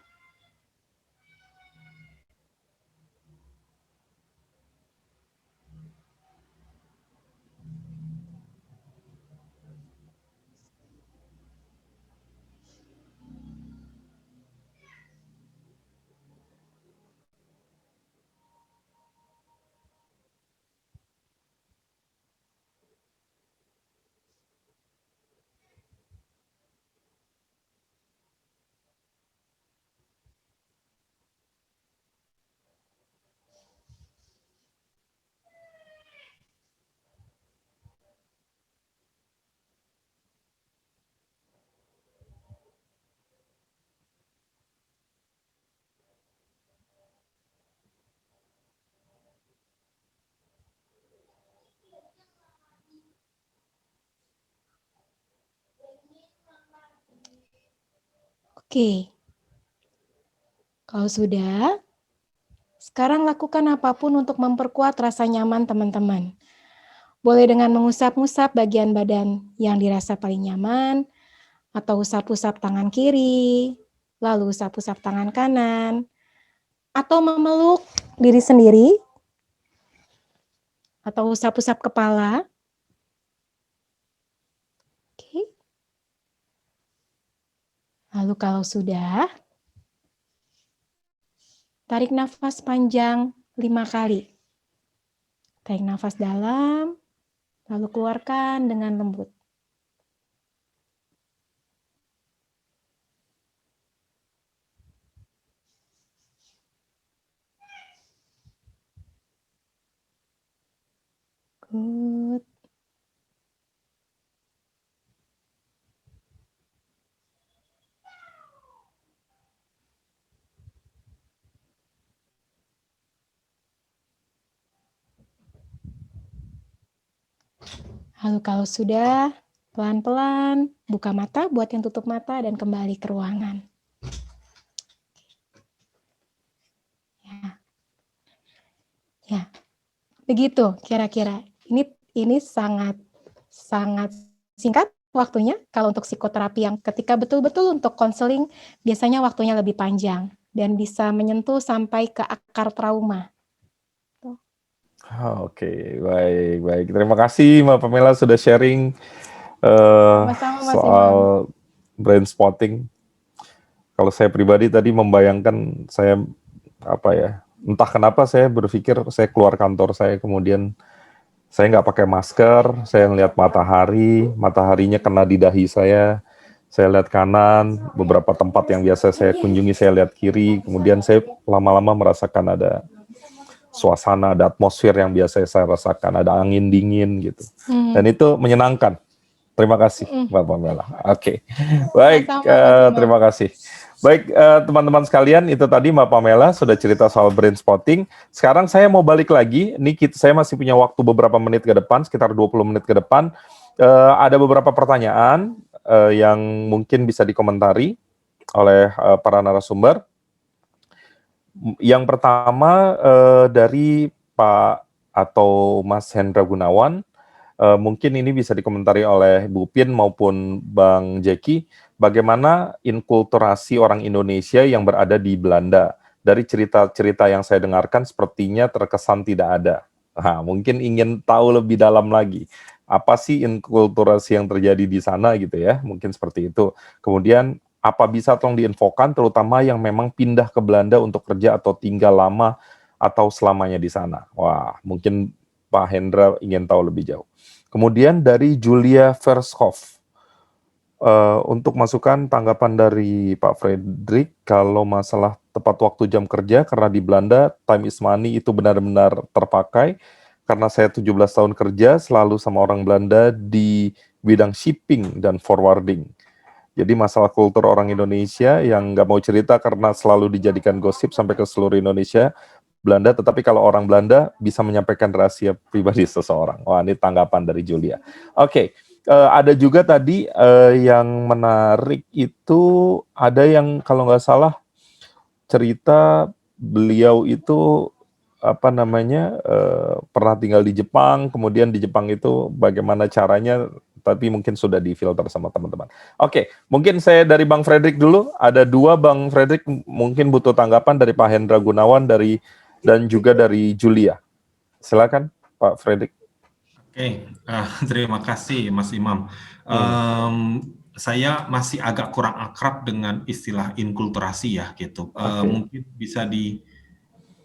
Oke. Kalau sudah, sekarang lakukan apapun untuk memperkuat rasa nyaman teman-teman. Boleh dengan mengusap-ngusap bagian badan yang dirasa paling nyaman, atau usap-usap tangan kiri, lalu usap-usap tangan kanan, atau memeluk diri sendiri, atau usap-usap kepala. Oke. Lalu kalau sudah, tarik nafas panjang 5 kali. Tarik nafas dalam, lalu keluarkan dengan lembut. Good. Lalu kalau sudah, pelan-pelan buka mata buat yang tutup mata dan kembali ke ruangan. Ya, begitu kira-kira. Ini sangat singkat waktunya. Kalau untuk psikoterapi yang ketika betul-betul untuk konseling, biasanya waktunya lebih panjang dan bisa menyentuh sampai ke akar trauma. Oke, baik. Terima kasih Mbak Pamela sudah sharing Sama-sama, Mas soal brain spotting. Kalau saya pribadi tadi membayangkan saya entah kenapa saya berpikir saya keluar kantor saya, kemudian saya nggak pakai masker, saya ngelihat mataharinya kena di dahi saya lihat kanan, beberapa tempat yang biasa saya kunjungi saya lihat kiri, kemudian saya lama-lama merasakan ada suasana, ada atmosfer yang biasa saya rasakan, ada angin dingin gitu, dan itu menyenangkan. Terima kasih Mbak Pamela. Oke. Baik, terima kasih. Baik, teman-teman sekalian, itu tadi Mbak Pamela sudah cerita soal brain spotting. Sekarang saya mau balik lagi. Ini saya masih punya waktu beberapa menit ke depan, sekitar 20 menit ke depan. Ada beberapa pertanyaan yang mungkin bisa dikomentari oleh para narasumber. Yang pertama dari Pak atau Mas Hendra Gunawan. Mungkin ini bisa dikomentari oleh Bu Pin maupun Bang Jeki, bagaimana inkulturasi orang Indonesia yang berada di Belanda. Dari cerita-cerita yang saya dengarkan sepertinya terkesan tidak ada. Nah, mungkin ingin tahu lebih dalam lagi, apa sih inkulturasi yang terjadi di sana gitu ya, mungkin seperti itu. Kemudian, apa bisa tolong diinfokan, terutama yang memang pindah ke Belanda untuk kerja atau tinggal lama atau selamanya di sana. Wah, mungkin Pak Hendra ingin tahu lebih jauh. Kemudian dari Julia Verskov, untuk masukan tanggapan dari Pak Fredrik, kalau masalah tepat waktu jam kerja, karena di Belanda time is money itu benar-benar terpakai, karena saya 17 tahun kerja selalu sama orang Belanda di bidang shipping dan forwarding. Jadi masalah kultur orang Indonesia yang nggak mau cerita karena selalu dijadikan gosip sampai ke seluruh Indonesia, Belanda, tetapi kalau orang Belanda bisa menyampaikan rahasia pribadi seseorang. Wah, ini tanggapan dari Julia. Oke, ada juga tadi yang menarik itu, ada yang kalau nggak salah cerita beliau itu pernah tinggal di Jepang, kemudian di Jepang itu bagaimana caranya, tapi mungkin sudah difilter sama teman-teman. Oke, mungkin saya dari Bang Fredrik dulu, ada dua Bang Fredrik mungkin butuh tanggapan dari Pak Hendra Gunawan dan juga dari Julia. Silakan Pak Fredrik. Oke, terima kasih Mas Imam. Saya masih agak kurang akrab dengan istilah inkulturasi ya gitu. Mungkin bisa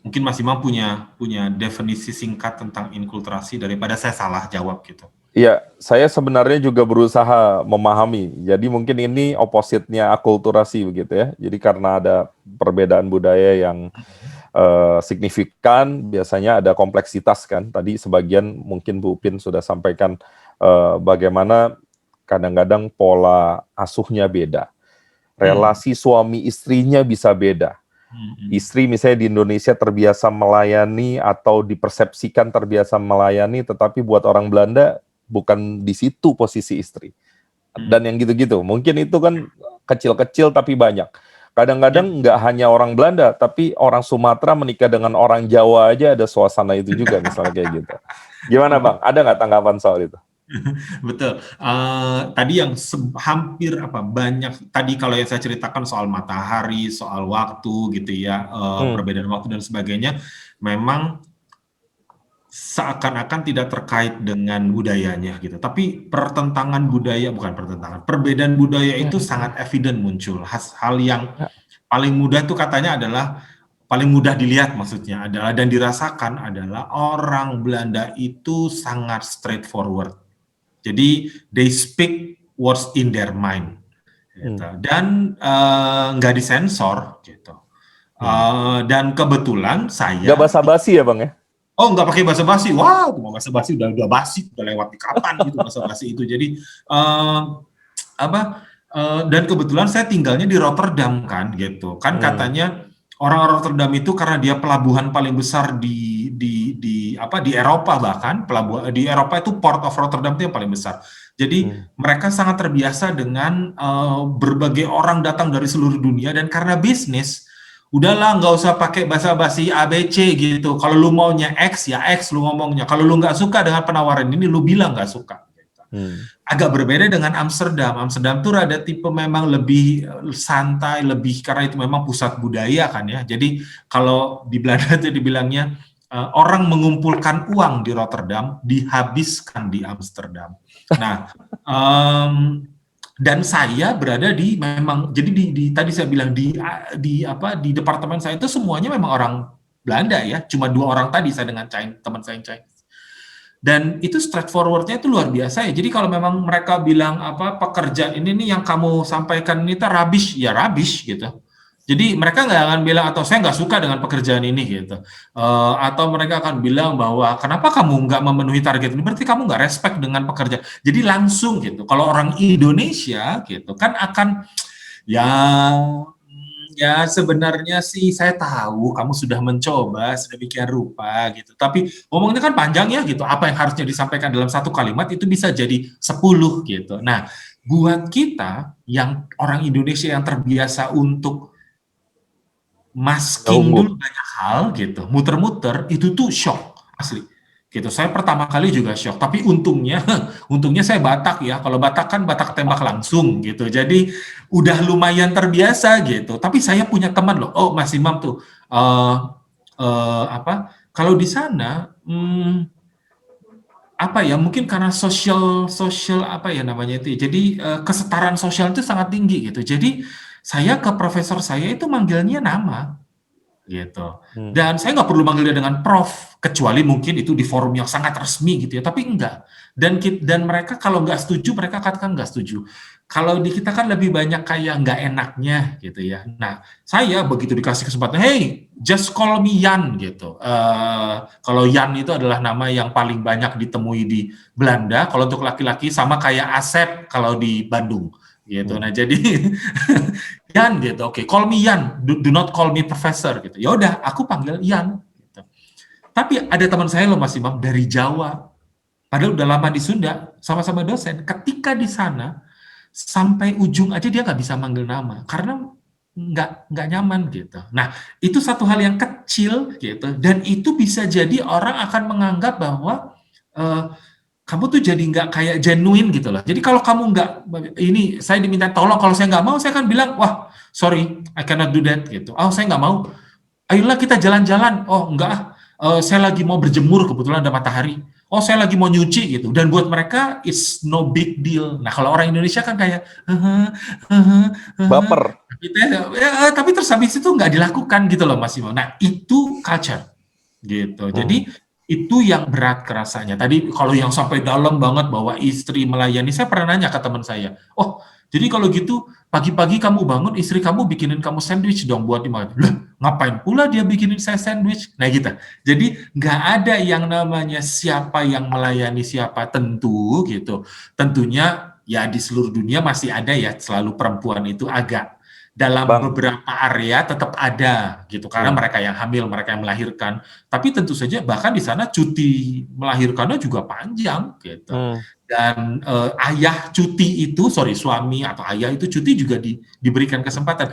mungkin Mas Imam punya definisi singkat tentang inkulturasi daripada saya salah jawab gitu. Iya, saya sebenarnya juga berusaha memahami. Jadi mungkin ini opposite-nya akulturasi begitu ya. Jadi karena ada perbedaan budaya yang signifikan, biasanya ada kompleksitas kan. Tadi sebagian mungkin Bu Pin sudah sampaikan bagaimana kadang-kadang pola asuhnya beda. Relasi suami istrinya bisa beda. Istri misalnya di Indonesia terbiasa melayani atau dipersepsikan terbiasa melayani, tetapi buat orang Belanda bukan di situ posisi istri. Dan yang gitu-gitu. Mungkin itu kan kecil-kecil tapi banyak. Kadang-kadang nggak hanya orang Belanda, tapi orang Sumatera menikah dengan orang Jawa aja ada suasana itu juga, misalnya kayak gitu. Gimana Bang? Ada nggak tanggapan soal itu? Betul. Tadi yang hampir banyak tadi kalau yang saya ceritakan soal matahari, soal waktu gitu ya, perbedaan waktu dan sebagainya, memang seakan-akan tidak terkait dengan budayanya gitu. Tapi perbedaan budaya itu sangat evident muncul. Hal yang paling mudah itu katanya adalah, paling mudah dilihat maksudnya adalah dan dirasakan adalah orang Belanda itu sangat straightforward. Jadi they speak what's in their mind. Gitu. Dan nggak disensor gitu. Dan kebetulan saya nggak basa-basi ya Bang ya? Oh, nggak pakai basa-basi. Wah, basa-basi udah basi, udah lewat di kapan gitu basa-basi itu. Jadi dan kebetulan saya tinggalnya di Rotterdam kan gitu. Kan katanya orang Rotterdam itu karena dia pelabuhan paling besar di Eropa, bahkan pelabuhan di Eropa itu Port of Rotterdam itu yang paling besar. Jadi mereka sangat terbiasa dengan berbagai orang datang dari seluruh dunia, dan karena bisnis udahlah nggak usah pakai basa-basi ABC gitu. Kalau lu maunya X ya X lu ngomongnya. Kalau lu nggak suka dengan penawaran ini, lu bilang nggak suka. Gitu. Agak berbeda dengan Amsterdam. Amsterdam tuh rada tipe memang lebih santai, lebih karena itu memang pusat budaya kan ya. Jadi kalau di Belanda itu dibilangnya orang mengumpulkan uang di Rotterdam dihabiskan di Amsterdam. Nah, dan saya berada di memang jadi di tadi saya bilang di departemen saya itu semuanya memang orang Belanda ya. Cuma 2 orang tadi saya dengan teman saya yang Chinese. Dan itu straightforward-nya itu luar biasa ya. Jadi kalau memang mereka bilang pekerjaan ini nih yang kamu sampaikan ini rubbish, ya rubbish gitu. Jadi mereka nggak akan bilang atau saya nggak suka dengan pekerjaan ini gitu. Atau mereka akan bilang bahwa kenapa kamu nggak memenuhi target ini, berarti kamu nggak respect dengan pekerjaan. Jadi langsung gitu. Kalau orang Indonesia gitu kan akan ya sebenarnya sih saya tahu kamu sudah mencoba sedemikian rupa gitu. Tapi ngomongnya kan panjang ya gitu. Apa yang harusnya disampaikan dalam 1 kalimat itu bisa jadi 10 gitu. Nah, buat kita yang orang Indonesia yang terbiasa untuk masking dulu banyak hal gitu, muter-muter itu tuh shock asli. Gitu. Saya pertama kali juga shock, tapi untungnya saya Batak ya. Kalau Batak kan Batak tembak langsung gitu. Jadi udah lumayan terbiasa gitu. Tapi saya punya teman loh. Oh, Mas Imam tuh kalau di sana mungkin karena sosial apa ya namanya itu. Jadi kesetaraan sosial itu sangat tinggi gitu. Jadi saya ke profesor saya itu manggilnya nama gitu. Dan saya nggak perlu manggil dia dengan prof, kecuali mungkin itu di forum yang sangat resmi gitu ya, tapi enggak. Dan mereka kalau nggak setuju, mereka katakan nggak setuju. Kalau di kita kan lebih banyak kayak nggak enaknya gitu ya. Nah, saya begitu dikasih kesempatan, hey, just call me Jan gitu. Kalau Jan itu adalah nama yang paling banyak ditemui di Belanda, kalau untuk laki-laki sama kayak Asep kalau di Bandung gitu. Nah, jadi Yan gitu, oke, call me Yan, do not call me professor gitu. Ya udah, aku panggil Yan. Gitu. Tapi ada teman saya loh Mas Imam dari Jawa, padahal udah lama di Sunda, sama-sama dosen. Ketika di sana sampai ujung aja dia nggak bisa manggil nama karena nggak nyaman gitu. Nah, itu satu hal yang kecil gitu, dan itu bisa jadi orang akan menganggap bahwa kamu tuh jadi nggak kayak genuine gitu loh. Jadi kalau kamu nggak, ini saya diminta tolong, kalau saya nggak mau, saya akan bilang, wah, sorry, I cannot do that gitu. Oh, saya nggak mau. Ayolah kita jalan-jalan. Oh, enggak, saya lagi mau berjemur, kebetulan ada matahari. Oh, saya lagi mau nyuci gitu. Dan buat mereka, it's no big deal. Nah, kalau orang Indonesia kan kayak, baper. Gitu ya, tapi terus habis itu nggak dilakukan gitu loh Mas Imo. Nah, itu culture gitu. Jadi, itu yang berat kerasanya. Tadi kalau yang sampai dalam banget bahwa istri melayani, saya pernah nanya ke teman saya, oh jadi kalau gitu pagi-pagi kamu bangun, istri kamu bikinin kamu sandwich dong buat dimakan. Lah, ngapain pula dia bikinin saya sandwich? Nah gitu. Jadi nggak ada yang namanya siapa yang melayani siapa, tentu gitu. Tentunya ya di seluruh dunia masih ada ya, selalu perempuan itu agak dalam beberapa area tetap ada gitu, karena mereka yang hamil, mereka yang melahirkan. Tapi tentu saja bahkan di sana cuti melahirkannya juga panjang gitu. Dan ayah cuti itu, suami atau ayah itu cuti juga diberikan kesempatan.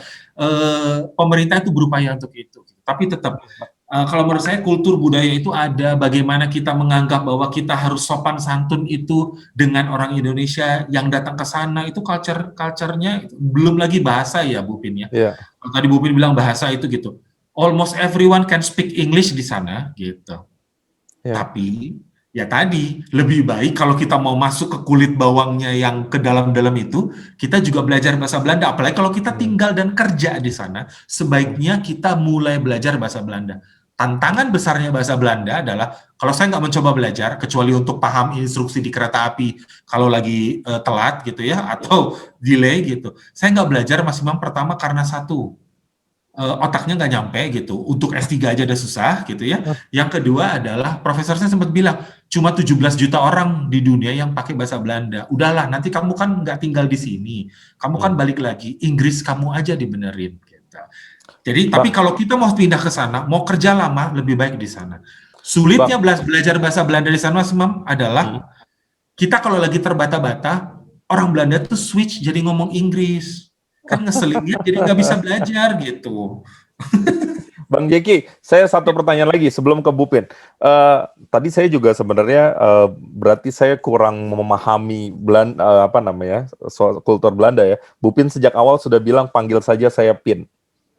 Pemerintah itu berupaya untuk itu. Tapi tetap kalau menurut saya kultur budaya itu ada, bagaimana kita menganggap bahwa kita harus sopan santun itu dengan orang Indonesia yang datang ke sana, itu culture-nya, belum lagi bahasa ya Bu Pin ya. Yeah. Tadi Bu Pin bilang bahasa itu gitu. Almost everyone can speak English di sana gitu. Yeah. Tapi ya tadi lebih baik kalau kita mau masuk ke kulit bawangnya yang ke dalam-dalam itu, kita juga belajar bahasa Belanda. Apalagi kalau kita tinggal dan kerja di sana, sebaiknya kita mulai belajar bahasa Belanda. Tantangan besarnya bahasa Belanda adalah kalau saya nggak mencoba belajar, kecuali untuk paham instruksi di kereta api kalau lagi telat gitu ya, atau delay gitu, saya nggak belajar Mas Imam pertama karena satu, otaknya nggak nyampe gitu, untuk S3 aja udah susah gitu ya. Yang kedua adalah profesor saya sempat bilang, cuma 17 juta orang di dunia yang pakai bahasa Belanda. Udahlah, nanti kamu kan nggak tinggal di sini, kamu kan balik lagi, Inggris kamu aja dibenerin gitu. Jadi, tapi kalau kita mau pindah ke sana, mau kerja lama, lebih baik di sana. Sulitnya belajar bahasa Belanda di sana, Mas Imam, adalah kita kalau lagi terbata-bata, orang Belanda tuh switch jadi ngomong Inggris. Kan ngeselin, jadi nggak bisa belajar gitu. Bang Jeki, saya satu pertanyaan lagi sebelum ke Bupin. Tadi saya juga sebenarnya berarti saya kurang memahami apa namanya soal kultur Belanda ya. Bupin sejak awal sudah bilang panggil saja saya Pin,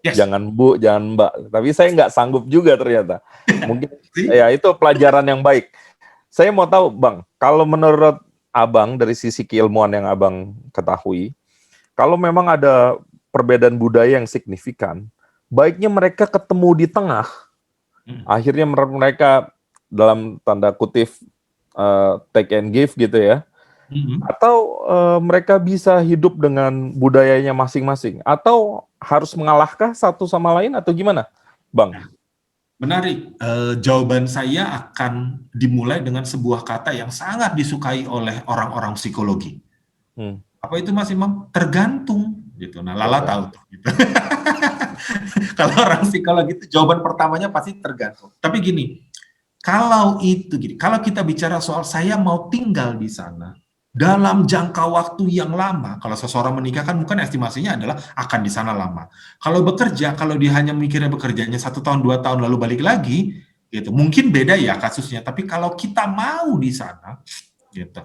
Yes. jangan Bu, jangan Mbak. Tapi saya nggak sanggup juga ternyata. Mungkin See? ya itu pelajaran yang baik. Saya mau tahu Bang, kalau menurut Abang dari sisi keilmuan yang Abang ketahui, kalau memang ada perbedaan budaya yang signifikan, baiknya mereka ketemu di tengah. Akhirnya mereka dalam tanda kutip take and give gitu ya. Atau mereka bisa hidup dengan budayanya masing-masing. Atau harus mengalahkah satu sama lain atau gimana, Bang? Menarik. Jawaban saya akan dimulai dengan sebuah kata yang sangat disukai oleh orang-orang psikologi. Apa itu Mas Imam? Tergantung. Gitu. Nah, Lala tahu tuh. Gitu. Kalau orang psikologi itu jawaban pertamanya pasti tergantung. Tapi gini, kalau kita bicara soal saya mau tinggal di sana dalam jangka waktu yang lama, kalau seseorang menikah kan bukan estimasinya adalah akan di sana lama. Kalau bekerja, kalau dia hanya mikirnya bekerjanya 1 tahun 2 tahun lalu balik lagi, gitu, mungkin beda ya kasusnya. Tapi kalau kita mau di sana, gitu,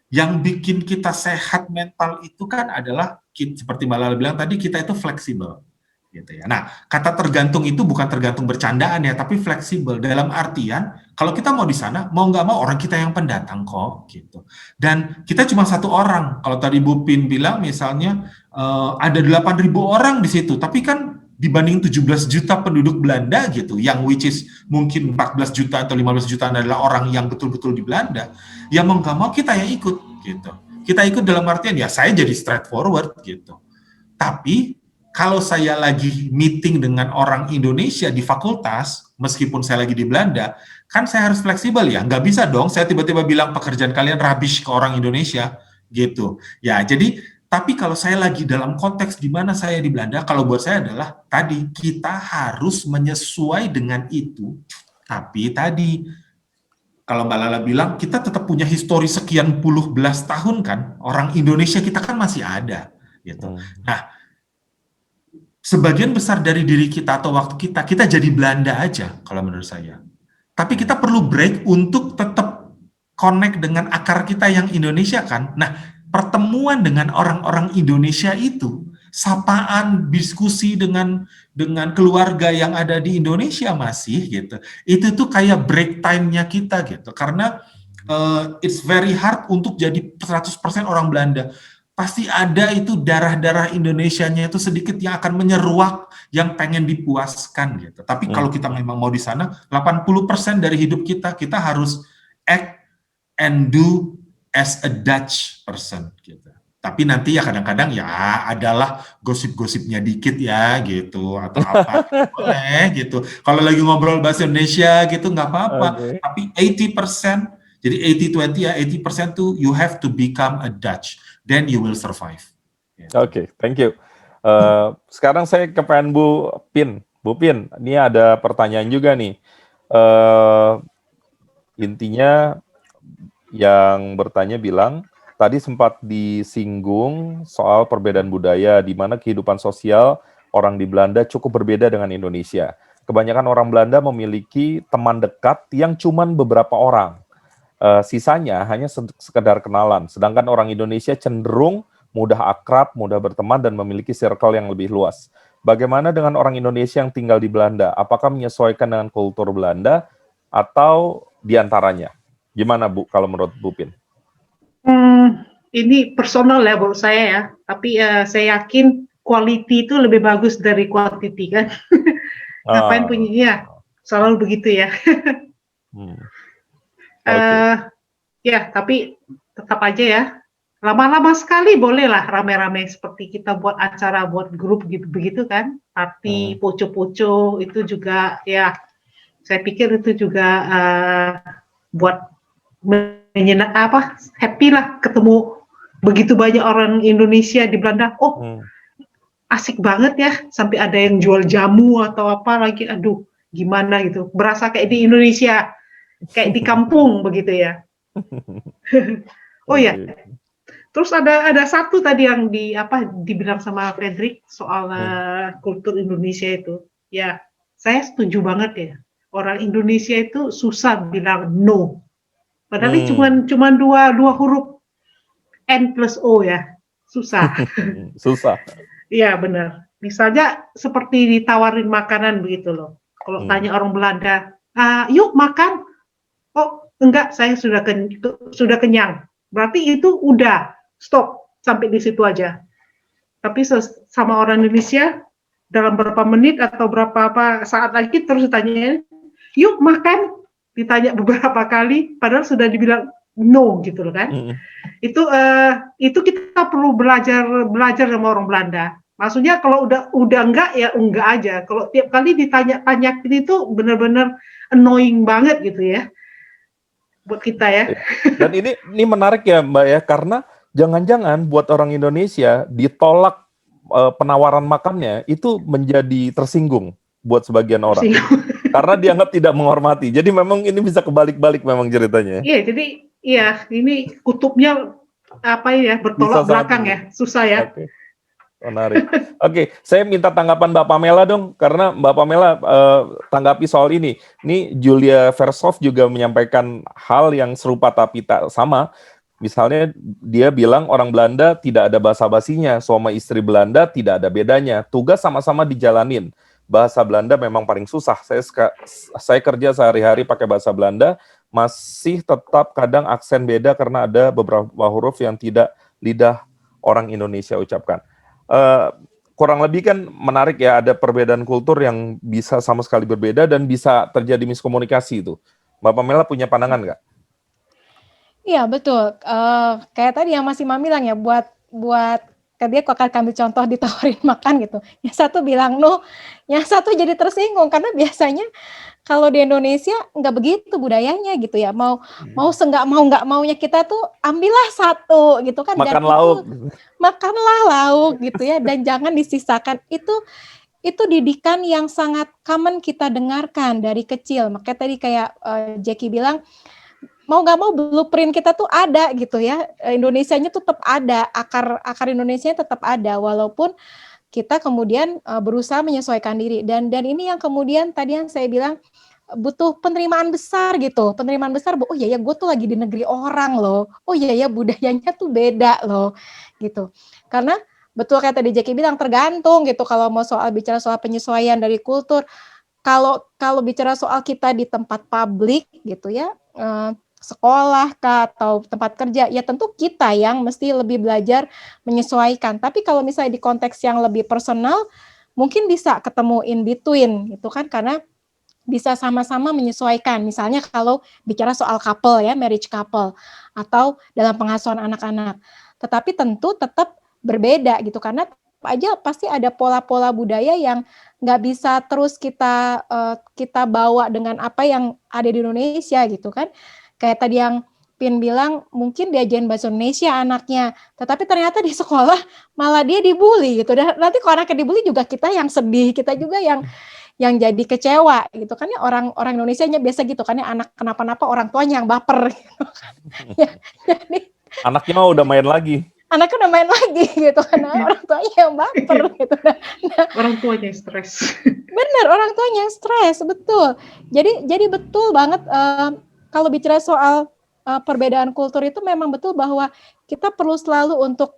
yang bikin kita sehat mental itu kan adalah seperti Mbak Lala bilang tadi, kita itu fleksibel. Gitu ya. Nah, kata tergantung itu bukan tergantung bercandaan ya, tapi fleksibel dalam artian kalau kita mau di sana, mau nggak mau orang kita yang pendatang kok, gitu. Dan kita cuma 1 orang. Kalau tadi Bu Pin bilang misalnya ada 8.000 orang di situ, tapi kan dibanding 17 juta penduduk Belanda gitu, yang which is mungkin 14 juta atau 15 juta adalah orang yang betul-betul di Belanda, ya mau nggak mau kita yang ikut, gitu. Kita ikut dalam artian ya saya jadi straightforward gitu. Tapi kalau saya lagi meeting dengan orang Indonesia di fakultas, meskipun saya lagi di Belanda, kan saya harus fleksibel ya. Nggak bisa dong saya tiba-tiba bilang pekerjaan kalian rubbish ke orang Indonesia, gitu. Ya, jadi, tapi kalau saya lagi dalam konteks di mana saya di Belanda, kalau buat saya adalah, tadi, kita harus menyesuai dengan itu. Tapi tadi, kalau Mbak Lala bilang, kita tetap punya histori sekian puluh belas tahun kan, orang Indonesia kita kan masih ada, gitu. Nah, sebagian besar dari diri kita atau waktu kita jadi Belanda aja kalau menurut saya. Tapi kita perlu break untuk tetap connect dengan akar kita yang Indonesia kan. Nah, pertemuan dengan orang-orang Indonesia itu, sapaan, diskusi dengan keluarga yang ada di Indonesia masih gitu. Itu tuh kayak break time-nya kita gitu. Karena it's very hard untuk jadi 100% orang Belanda. Pasti ada itu darah-darah Indonesianya itu sedikit yang akan menyeruak, yang pengen dipuaskan gitu. Tapi kalau kita memang mau di sana, 80% dari hidup kita harus act and do as a Dutch person gitu. Tapi nanti ya kadang-kadang ya adalah gosip-gosipnya dikit ya gitu atau apa boleh gitu. Kalau lagi ngobrol bahasa Indonesia gitu nggak apa-apa. Tapi 80%, jadi 80-20 ya, 80% tuh you have to become a Dutch. Then you will survive. Oke, thank you. Sekarang saya ke Bu Pin. Bu Pin, ini ada pertanyaan juga nih. Intinya yang bertanya bilang, tadi sempat disinggung soal perbedaan budaya, di mana kehidupan sosial orang di Belanda cukup berbeda dengan Indonesia. Kebanyakan orang Belanda memiliki teman dekat yang cuman beberapa orang. Sisanya hanya sekedar kenalan, sedangkan orang Indonesia cenderung mudah akrab, mudah berteman, dan memiliki circle yang lebih luas. Bagaimana dengan orang Indonesia yang tinggal di Belanda? Apakah menyesuaikan dengan kultur Belanda atau diantaranya? Gimana Bu, kalau menurut Bu Pin? Ini personal ya menurut saya ya, tapi saya yakin quality itu lebih bagus dari quantity kan. Ngapain punya, selalu begitu ya. Ya, tapi tetap aja ya, lama-lama sekali bolehlah rame-rame seperti kita buat acara, buat grup gitu begitu kan, party, poco-poco itu juga ya, saya pikir itu juga buat happy lah ketemu begitu banyak orang Indonesia di Belanda. Oh, asik banget ya, sampai ada yang jual jamu atau apa lagi, aduh gimana gitu, berasa kayak di Indonesia, kayak di kampung begitu ya. Oh ya, terus ada satu tadi yang dibilang sama Fredrik soal kultur Indonesia itu. Ya, saya setuju banget ya. Orang Indonesia itu susah bilang no. Padahal ini cuma dua huruf N plus O ya. Susah. Susah. Iya benar. Misalnya seperti ditawarin makanan begitu loh. Kalau tanya orang Belanda, yuk makan. Oh enggak, saya sudah kenyang. Berarti itu udah stop sampai di situ aja. Tapi sama orang Indonesia dalam berapa menit atau berapa saat lagi terus ditanyain, yuk makan. Ditanya beberapa kali, padahal sudah dibilang no gitu loh kan. Itu kita perlu belajar sama orang Belanda. Maksudnya kalau udah enggak ya enggak aja. Kalau tiap kali ditanya-tanya itu benar-benar annoying banget gitu ya buat kita ya. Dan ini menarik ya Mbak ya, karena jangan-jangan buat orang Indonesia ditolak penawaran makannya itu menjadi tersinggung buat sebagian orang. Karena dianggap tidak menghormati. Jadi memang ini bisa kebalik-balik memang ceritanya. Iya, jadi ini kutubnya bertolak belakang ya, susah ya. Okay. Menarik. Oke, saya minta tanggapan Mbak Pamela dong, karena Mbak Pamela tanggapi soal ini. Ini Julia Versoft juga menyampaikan hal yang serupa tapi tak sama. Misalnya dia bilang orang Belanda tidak ada basa-basinya, suami istri Belanda tidak ada bedanya, tugas sama-sama dijalanin. Bahasa Belanda memang paling susah. Saya kerja sehari-hari pakai bahasa Belanda, masih tetap kadang aksen beda karena ada beberapa huruf yang tidak lidah orang Indonesia ucapkan. Kurang lebih kan menarik ya, ada perbedaan kultur yang bisa sama sekali berbeda dan bisa terjadi miskomunikasi itu. Mbak Pamela punya pandangan nggak? Iya betul. Kayak tadi yang Mas Imam bilang ya, buat dia kok akan ambil contoh ditawarin makan gitu. Yang satu bilang no, yang satu jadi tersinggung karena biasanya kalau di Indonesia nggak begitu budayanya gitu ya. Mau nggak maunya kita tuh ambillah satu gitu kan. Makan dan lauk. Makanlah lauk gitu ya, dan jangan disisakan. Itu didikan yang sangat common kita dengarkan dari kecil. Makanya tadi kayak Jackie bilang, mau nggak mau blueprint kita tuh ada gitu ya. Indonesianya tuh tetap ada, akar Indonesianya tetap ada, walaupun kita kemudian berusaha menyesuaikan diri. Dan ini yang kemudian tadi yang saya bilang butuh penerimaan besar gitu. Penerimaan besar, oh iya ya gue tuh lagi di negeri orang loh. Oh iya ya budayanya tuh beda loh gitu. Karena betul kayak tadi Jackie bilang, tergantung gitu kalau mau bicara soal penyesuaian dari kultur. Kalau bicara soal kita di tempat publik gitu ya, sekolah kah atau tempat kerja, ya tentu kita yang mesti lebih belajar menyesuaikan. Tapi kalau misalnya di konteks yang lebih personal, mungkin bisa ketemu in between gitu kan, karena bisa sama-sama menyesuaikan. Misalnya kalau bicara soal couple ya, marriage couple, atau dalam pengasuhan anak-anak. Tetapi tentu tetap berbeda gitu, karena aja pasti ada pola-pola budaya yang nggak bisa terus kita bawa dengan apa yang ada di Indonesia gitu kan. Kayak tadi yang Pin bilang, mungkin diajarin bahasa Indonesia anaknya, tetapi ternyata di sekolah malah dia dibully gitu. Dan nanti kalau anaknya dibully juga kita yang sedih, kita juga yang jadi kecewa gitu kan ya. Orang Indonesianya biasa gitu kan ya, anak kenapa-napa orang tuanya yang baper gitu kan. Ya, jadi anaknya mau udah main lagi. Anaknya udah main lagi gitu kan, orang tuanya yang baper gitu. Nah, orang tuanya stres. Bener, orang tuanya yang stres, betul. Jadi betul banget kalau bicara soal perbedaan kultur itu memang betul bahwa kita perlu selalu untuk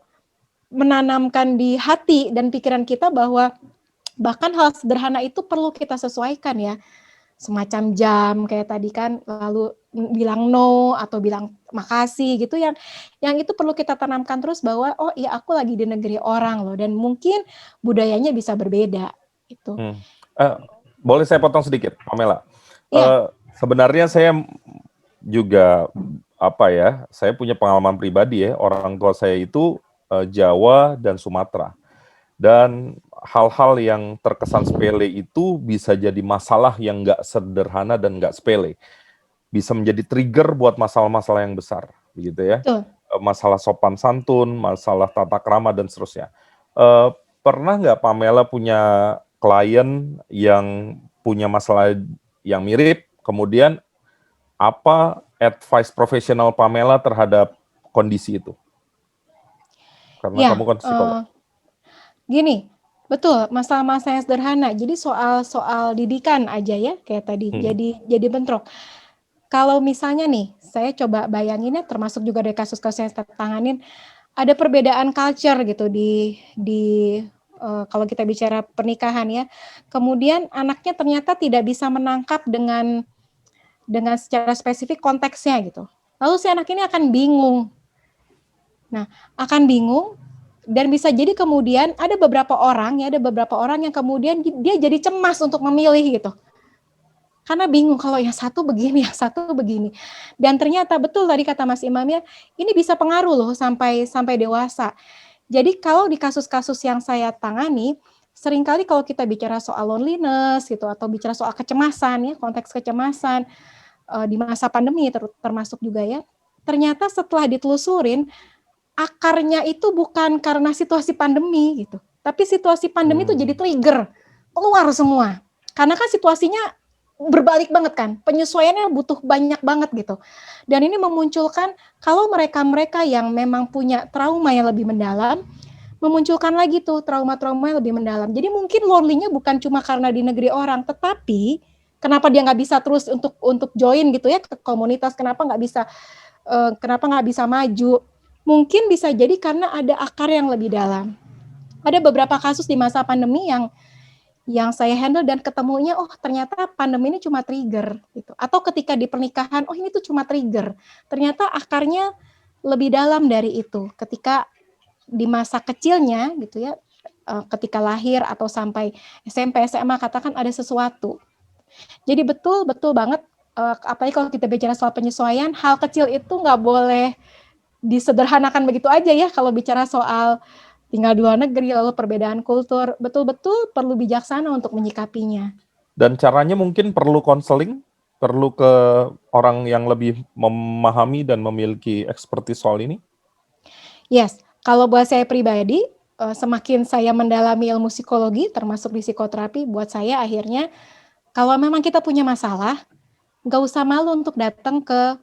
menanamkan di hati dan pikiran kita bahwa bahkan hal sederhana itu perlu kita sesuaikan ya. Semacam jam kayak tadi kan, lalu bilang no atau bilang makasih gitu, yang itu perlu kita tanamkan terus bahwa oh iya aku lagi di negeri orang loh, dan mungkin budayanya bisa berbeda itu. Boleh saya potong sedikit, Pamela? Iya. Sebenarnya saya juga saya punya pengalaman pribadi ya, orang tua saya itu Jawa dan Sumatera. Dan hal-hal yang terkesan sepele itu bisa jadi masalah yang nggak sederhana dan nggak sepele. Bisa menjadi trigger buat masalah-masalah yang besar, begitu ya. Masalah sopan santun, masalah tata krama, dan seterusnya. Pernah nggak Pamela punya klien yang punya masalah yang mirip, kemudian apa advice profesional Pamela terhadap kondisi itu? Karena kamu kan psikolog. Gini, Betul, masalah-masalah yang sederhana. Jadi soal didikan aja ya, kayak tadi. Jadi bentrok. Kalau misalnya nih, saya coba bayanginnya, termasuk juga dari kasus-kasus yang saya tanganin, ada perbedaan culture gitu kalau kita bicara pernikahan ya. Kemudian anaknya ternyata tidak bisa menangkap dengan secara spesifik konteksnya gitu. Lalu si anak ini akan bingung. Nah, akan bingung. Dan bisa jadi kemudian ada beberapa orang yang kemudian dia jadi cemas untuk memilih gitu. Karena bingung kalau yang satu begini, yang satu begini. Dan ternyata betul tadi kata Mas Imam ya, ini bisa pengaruh loh sampai dewasa. Jadi kalau di kasus-kasus yang saya tangani, seringkali kalau kita bicara soal loneliness gitu atau bicara soal kecemasan ya, konteks kecemasan di masa pandemi termasuk juga ya. Ternyata setelah ditelusurin akarnya itu bukan karena situasi pandemi gitu. Tapi situasi pandemi itu jadi trigger, keluar semua. Karena kan situasinya berbalik banget kan, penyesuaiannya butuh banyak banget gitu. Dan ini memunculkan kalau mereka-mereka yang memang punya trauma yang lebih mendalam, memunculkan lagi tuh trauma-trauma yang lebih mendalam. Jadi mungkin lonely-nya bukan cuma karena di negeri orang, tetapi kenapa dia nggak bisa terus untuk join gitu ya ke komunitas, kenapa nggak bisa maju. Mungkin bisa jadi karena ada akar yang lebih dalam. Ada beberapa kasus di masa pandemi yang saya handle dan ketemunya, oh ternyata pandemi ini cuma trigger gitu. Atau ketika di pernikahan, oh ini tuh cuma trigger. Ternyata akarnya lebih dalam dari itu. Ketika di masa kecilnya gitu ya, ketika lahir atau sampai SMP, SMA katakan ada sesuatu. Jadi betul banget, apalagi kalau kita bicara soal penyesuaian, hal kecil itu nggak boleh disederhanakan begitu aja ya kalau bicara soal tinggal di luar negeri, lalu perbedaan kultur, betul-betul perlu bijaksana untuk menyikapinya. Dan caranya mungkin perlu konseling, perlu ke orang yang lebih memahami dan memiliki ekspertis soal ini? Yes, kalau buat saya pribadi, semakin saya mendalami ilmu psikologi, termasuk di psikoterapi, buat saya akhirnya, kalau memang kita punya masalah, nggak usah malu untuk datang ke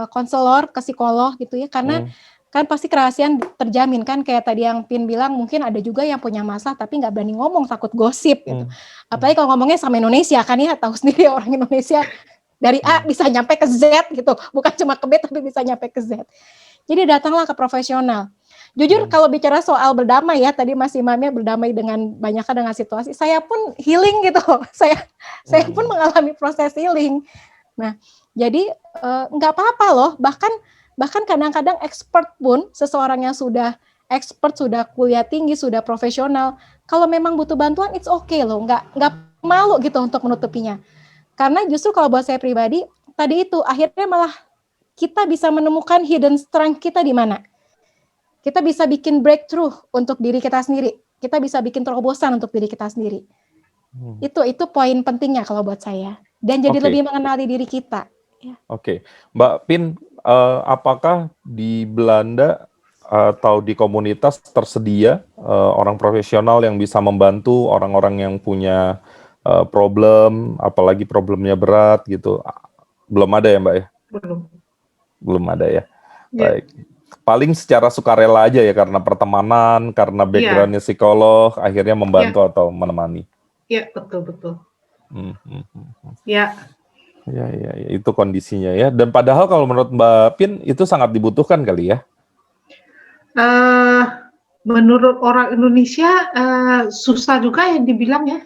konselor, ke psikolog gitu ya, karena kan pasti kerahasiaan terjamin kan, kayak tadi yang Pin bilang, mungkin ada juga yang punya masalah tapi nggak berani ngomong, takut gosip gitu. Apalagi kalau ngomongnya sama Indonesia kan ya, tahu sendiri orang Indonesia dari A bisa nyampe ke Z gitu, bukan cuma ke B tapi bisa nyampe ke Z. Jadi datanglah ke profesional. Jujur kalau bicara soal berdamai ya, tadi Mas Imamnya berdamai dengan banyaknya dengan situasi, saya pun healing gitu, saya pun mengalami proses healing. Nah, jadi nggak apa-apa loh, bahkan kadang-kadang expert pun, seseorang yang sudah expert, sudah kuliah tinggi, sudah profesional, kalau memang butuh bantuan, it's okay loh, nggak malu gitu untuk menutupinya. Karena justru kalau buat saya pribadi, tadi itu akhirnya malah kita bisa menemukan hidden strength kita di mana. Kita bisa bikin breakthrough untuk diri kita sendiri. Kita bisa bikin terobosan untuk diri kita sendiri. Itu poin pentingnya kalau buat saya. Dan jadi lebih mengenali diri kita. Ya. Oke. Mbak Pin, apakah di Belanda atau di komunitas tersedia orang profesional yang bisa membantu orang-orang yang punya problem, apalagi problemnya berat gitu? Belum ada ya Mbak ya? Belum ada ya? Baik. Paling secara sukarela aja ya, karena pertemanan, karena backgroundnya psikolog, akhirnya membantu atau menemani. Iya, betul. Ya, itu kondisinya ya. Dan padahal kalau menurut Mbak Pin itu sangat dibutuhkan kali ya? Menurut orang Indonesia susah juga yang dibilang ya.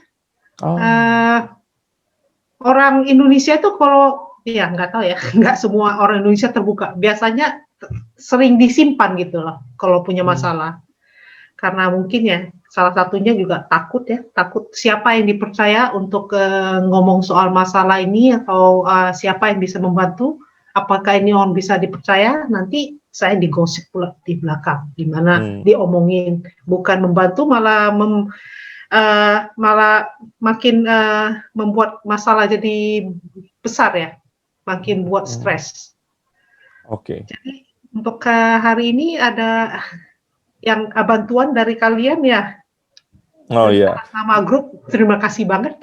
Orang Indonesia itu kalau ya nggak tahu ya, nggak semua orang Indonesia terbuka. Biasanya sering disimpan gitu loh kalau punya masalah. Karena mungkin ya salah satunya juga takut siapa yang dipercaya untuk ngomong soal masalah ini, atau siapa yang bisa membantu, apakah ini orang bisa dipercaya, nanti saya digosip pula di belakang, dimana diomongin, bukan membantu malah makin membuat masalah jadi besar ya, makin buat stres. Jadi untuk hari ini ada yang bantuan dari kalian ya. Nama grup, terima kasih banget.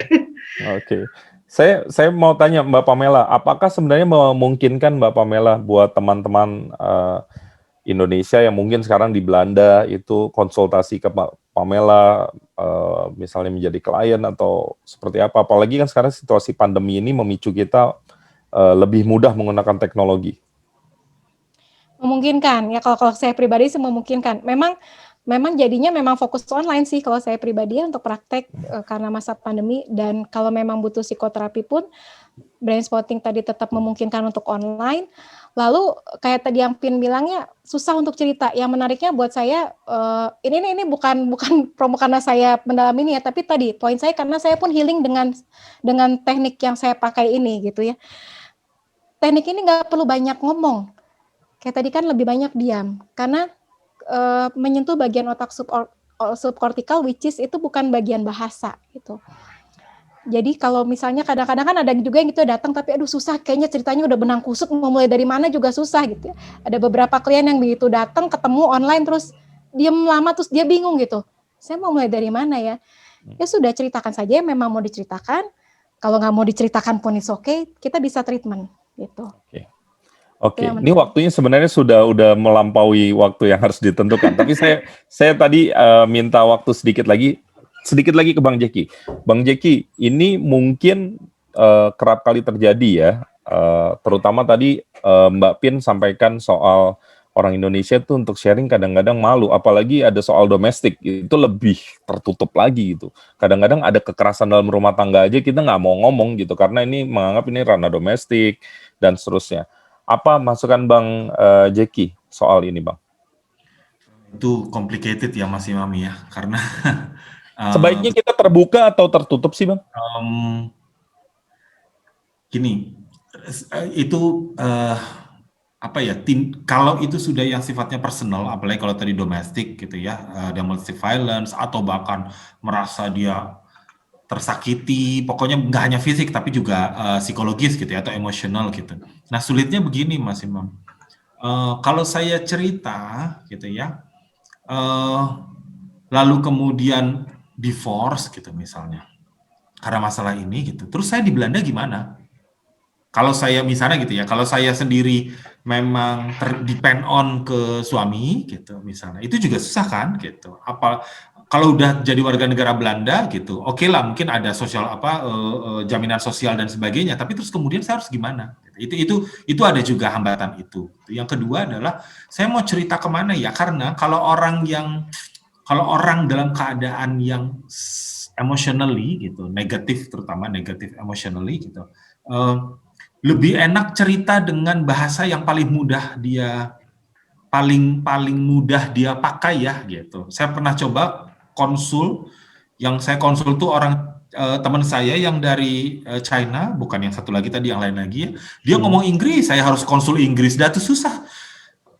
Saya mau tanya Mbak Pamela, apakah sebenarnya memungkinkan Mbak Pamela buat teman-teman Indonesia yang mungkin sekarang di Belanda itu konsultasi ke Pamela misalnya menjadi klien atau seperti apa? Apalagi kan sekarang situasi pandemi ini memicu kita lebih mudah menggunakan teknologi. Memungkinkan ya, kalau saya pribadi sih memungkinkan. Memang jadinya memang fokus online sih kalau saya pribadi ya, untuk praktek karena masa pandemi, dan kalau memang butuh psikoterapi pun brain spotting tadi tetap memungkinkan untuk online. Lalu kayak tadi yang Pin bilangnya susah untuk cerita. Yang menariknya buat saya ini bukan promo karena saya mendalami ini ya, tapi tadi poin saya karena saya pun healing dengan teknik yang saya pakai ini gitu ya. Teknik ini nggak perlu banyak ngomong. Kayak tadi kan lebih banyak diam karena menyentuh bagian otak subkortikal, which is itu bukan bagian bahasa gitu. Jadi kalau misalnya kadang-kadang kan ada juga yang gitu datang tapi aduh susah, kayaknya ceritanya udah benang kusut, mau mulai dari mana juga susah gitu ya. Ada beberapa klien yang begitu datang ketemu online terus diam lama terus dia bingung gitu. Saya mau mulai dari mana ya? Ya sudah, ceritakan saja yang memang mau diceritakan. Kalau nggak mau diceritakan pun it's okay, kita bisa treatment gitu. Oke, ini waktunya sebenarnya udah melampaui waktu yang harus ditentukan. Tapi saya tadi minta waktu sedikit lagi ke Bang Jeki. Bang Jeki, ini mungkin kerap kali terjadi ya, terutama tadi Mbak Pin sampaikan soal orang Indonesia tuh untuk sharing kadang-kadang malu, apalagi ada soal domestik, itu lebih tertutup lagi gitu. Kadang-kadang ada kekerasan dalam rumah tangga aja kita nggak mau ngomong gitu, karena ini menganggap ini ranah domestik dan seterusnya. Apa masukan Bang Jeki soal ini, Bang? Itu complicated ya Mas Imam ya, karena sebaiknya kita terbuka atau tertutup sih, Bang? Gini, itu apa ya? Kalau itu sudah yang sifatnya personal, apalagi kalau tadi domestik gitu ya, domestic violence atau bahkan merasa dia tersakiti, pokoknya nggak hanya fisik tapi juga psikologis gitu ya, atau emosional gitu. Nah sulitnya begini Mas Imam, kalau saya cerita gitu ya, lalu kemudian divorce gitu misalnya, karena masalah ini gitu, terus saya di Belanda gimana? Kalau saya misalnya gitu ya, kalau saya sendiri memang depend on ke suami gitu misalnya, itu juga susah kan gitu. Kalau udah jadi warga negara Belanda gitu, oke lah mungkin ada sosial jaminan sosial dan sebagainya, tapi terus kemudian saya harus gimana? Itu ada juga hambatan itu. Yang kedua adalah saya mau cerita kemana ya? Karena kalau orang dalam keadaan yang emotionally gitu, negatif, terutama negatif emotionally gitu, lebih enak cerita dengan bahasa yang paling mudah dia pakai ya gitu. Saya pernah coba konsul, yang saya konsul tuh orang teman saya yang dari China, bukan yang satu lagi tadi, yang lain lagi ya. Dia ngomong Inggris, saya harus konsul Inggris, dan itu susah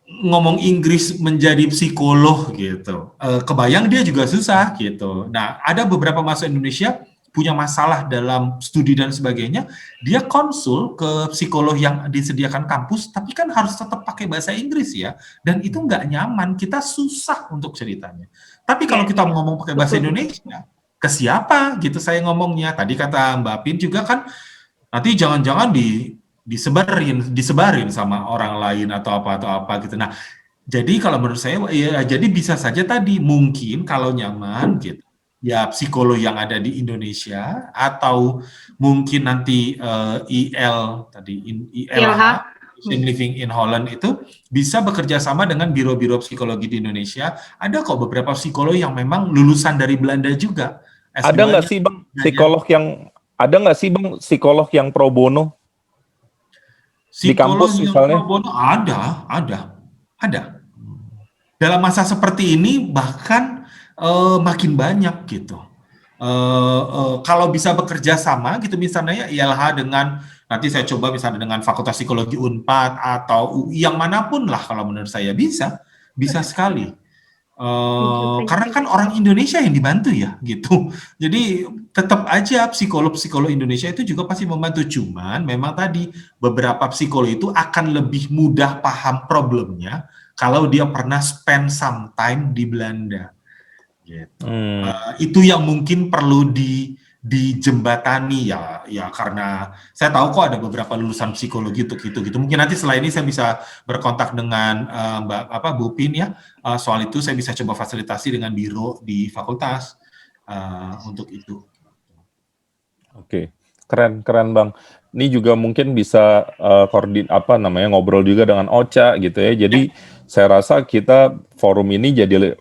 ngomong Inggris menjadi psikolog gitu. Kebayang dia juga susah gitu. Nah, ada beberapa mahasiswa Indonesia punya masalah dalam studi dan sebagainya, dia konsul ke psikolog yang disediakan kampus, tapi kan harus tetap pakai bahasa Inggris ya, dan itu nggak nyaman, kita susah untuk ceritanya. Tapi kalau kita ngomong pakai bahasa Indonesia, ke siapa gitu saya ngomongnya? Tadi kata Mbak Pin juga kan, nanti jangan-jangan disebarin sama orang lain atau apa gitu. Nah, jadi kalau menurut saya, ya jadi bisa saja tadi, mungkin kalau nyaman gitu, ya psikolog yang ada di Indonesia atau mungkin nanti ILH, Living in Holland itu bisa bekerja sama dengan biro-biro psikologi di Indonesia. Ada kok beberapa psikolog yang memang lulusan dari Belanda juga. Ada nggak sih Bang psikolog yang pro bono di kampus misalnya? Pro bono ada. Dalam masa seperti ini bahkan makin banyak gitu. Kalau bisa bekerja sama gitu misalnya ILH dengan, nanti saya coba misalnya dengan Fakultas Psikologi Unpad atau UI yang manapun lah, kalau menurut saya bisa sekali. Karena kan orang Indonesia yang dibantu ya gitu. Jadi tetap aja psikolog Indonesia itu juga pasti membantu, cuman memang tadi beberapa psikolog itu akan lebih mudah paham problemnya kalau dia pernah spend some time di Belanda. Gitu. Itu yang mungkin perlu dijembatani ya karena saya tahu kok ada beberapa lulusan psikologi untuk itu gitu. Mungkin nanti setelah ini saya bisa berkontak dengan Bu Pin ya, soal itu saya bisa coba fasilitasi dengan biro di fakultas untuk itu. Oke, keren Bang. Ini juga mungkin bisa ngobrol juga dengan Ocha gitu ya. Jadi saya rasa kita forum ini jadi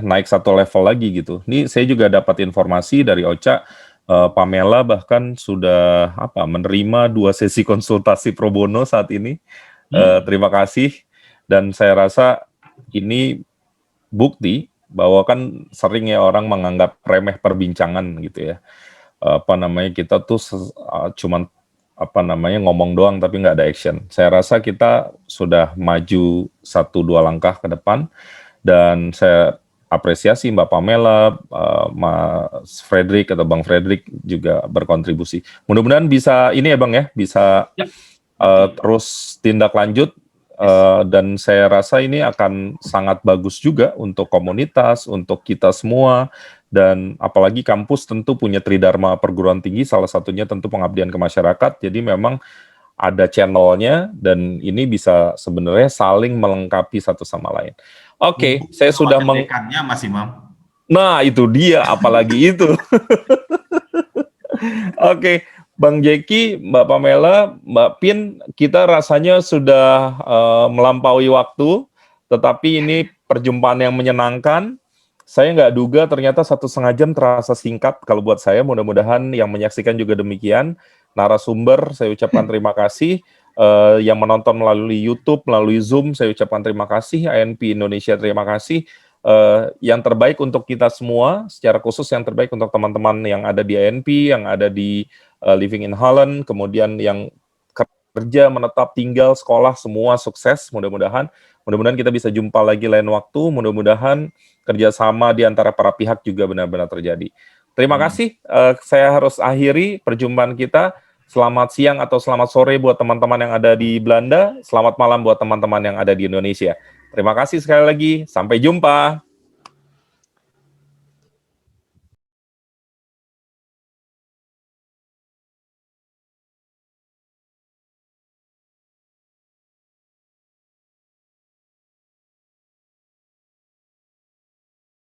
naik satu level lagi gitu. Ini saya juga dapat informasi dari Ocha, Pamela bahkan sudah menerima 2 sesi konsultasi pro bono saat ini. Terima kasih. Dan saya rasa ini bukti bahwa kan sering ya orang menganggap remeh perbincangan gitu ya. Kita tuh cuman ngomong doang tapi nggak ada action. Saya rasa kita sudah maju 1-2 langkah ke depan dan saya apresiasi Mbak Pamela, Mas Frederick atau Bang Frederick juga berkontribusi. Mudah-mudahan bisa ini ya Bang ya, bisa terus tindak lanjut dan saya rasa ini akan sangat bagus juga untuk komunitas, untuk kita semua. Dan apalagi kampus tentu punya tridharma perguruan tinggi, salah satunya tentu pengabdian ke masyarakat, jadi memang ada channelnya, dan ini bisa sebenarnya saling melengkapi satu sama lain. Oke, saya sudah Mas Imam. Nah, itu dia, apalagi itu. Oke, Bang Jeki, Mbak Pamela, Mbak Pin, kita rasanya sudah melampaui waktu, tetapi ini perjumpaan yang menyenangkan. Saya nggak duga ternyata 1,5 jam terasa singkat kalau buat saya. Mudah-mudahan yang menyaksikan juga demikian. Narasumber, saya ucapkan terima kasih. Yang menonton melalui YouTube, melalui Zoom, saya ucapkan terima kasih. ANP Indonesia, terima kasih. Yang terbaik untuk kita semua, secara khusus yang terbaik untuk teman-teman yang ada di ANP, yang ada di Living in Holland, kemudian yang kerja, menetap, tinggal, sekolah, semua sukses mudah-mudahan. Mudah-mudahan kita bisa jumpa lagi lain waktu, mudah-mudahan kerjasama di antara para pihak juga benar-benar terjadi. Terima kasih, saya harus akhiri perjumpaan kita. Selamat siang atau selamat sore buat teman-teman yang ada di Belanda, selamat malam buat teman-teman yang ada di Indonesia. Terima kasih sekali lagi, sampai jumpa.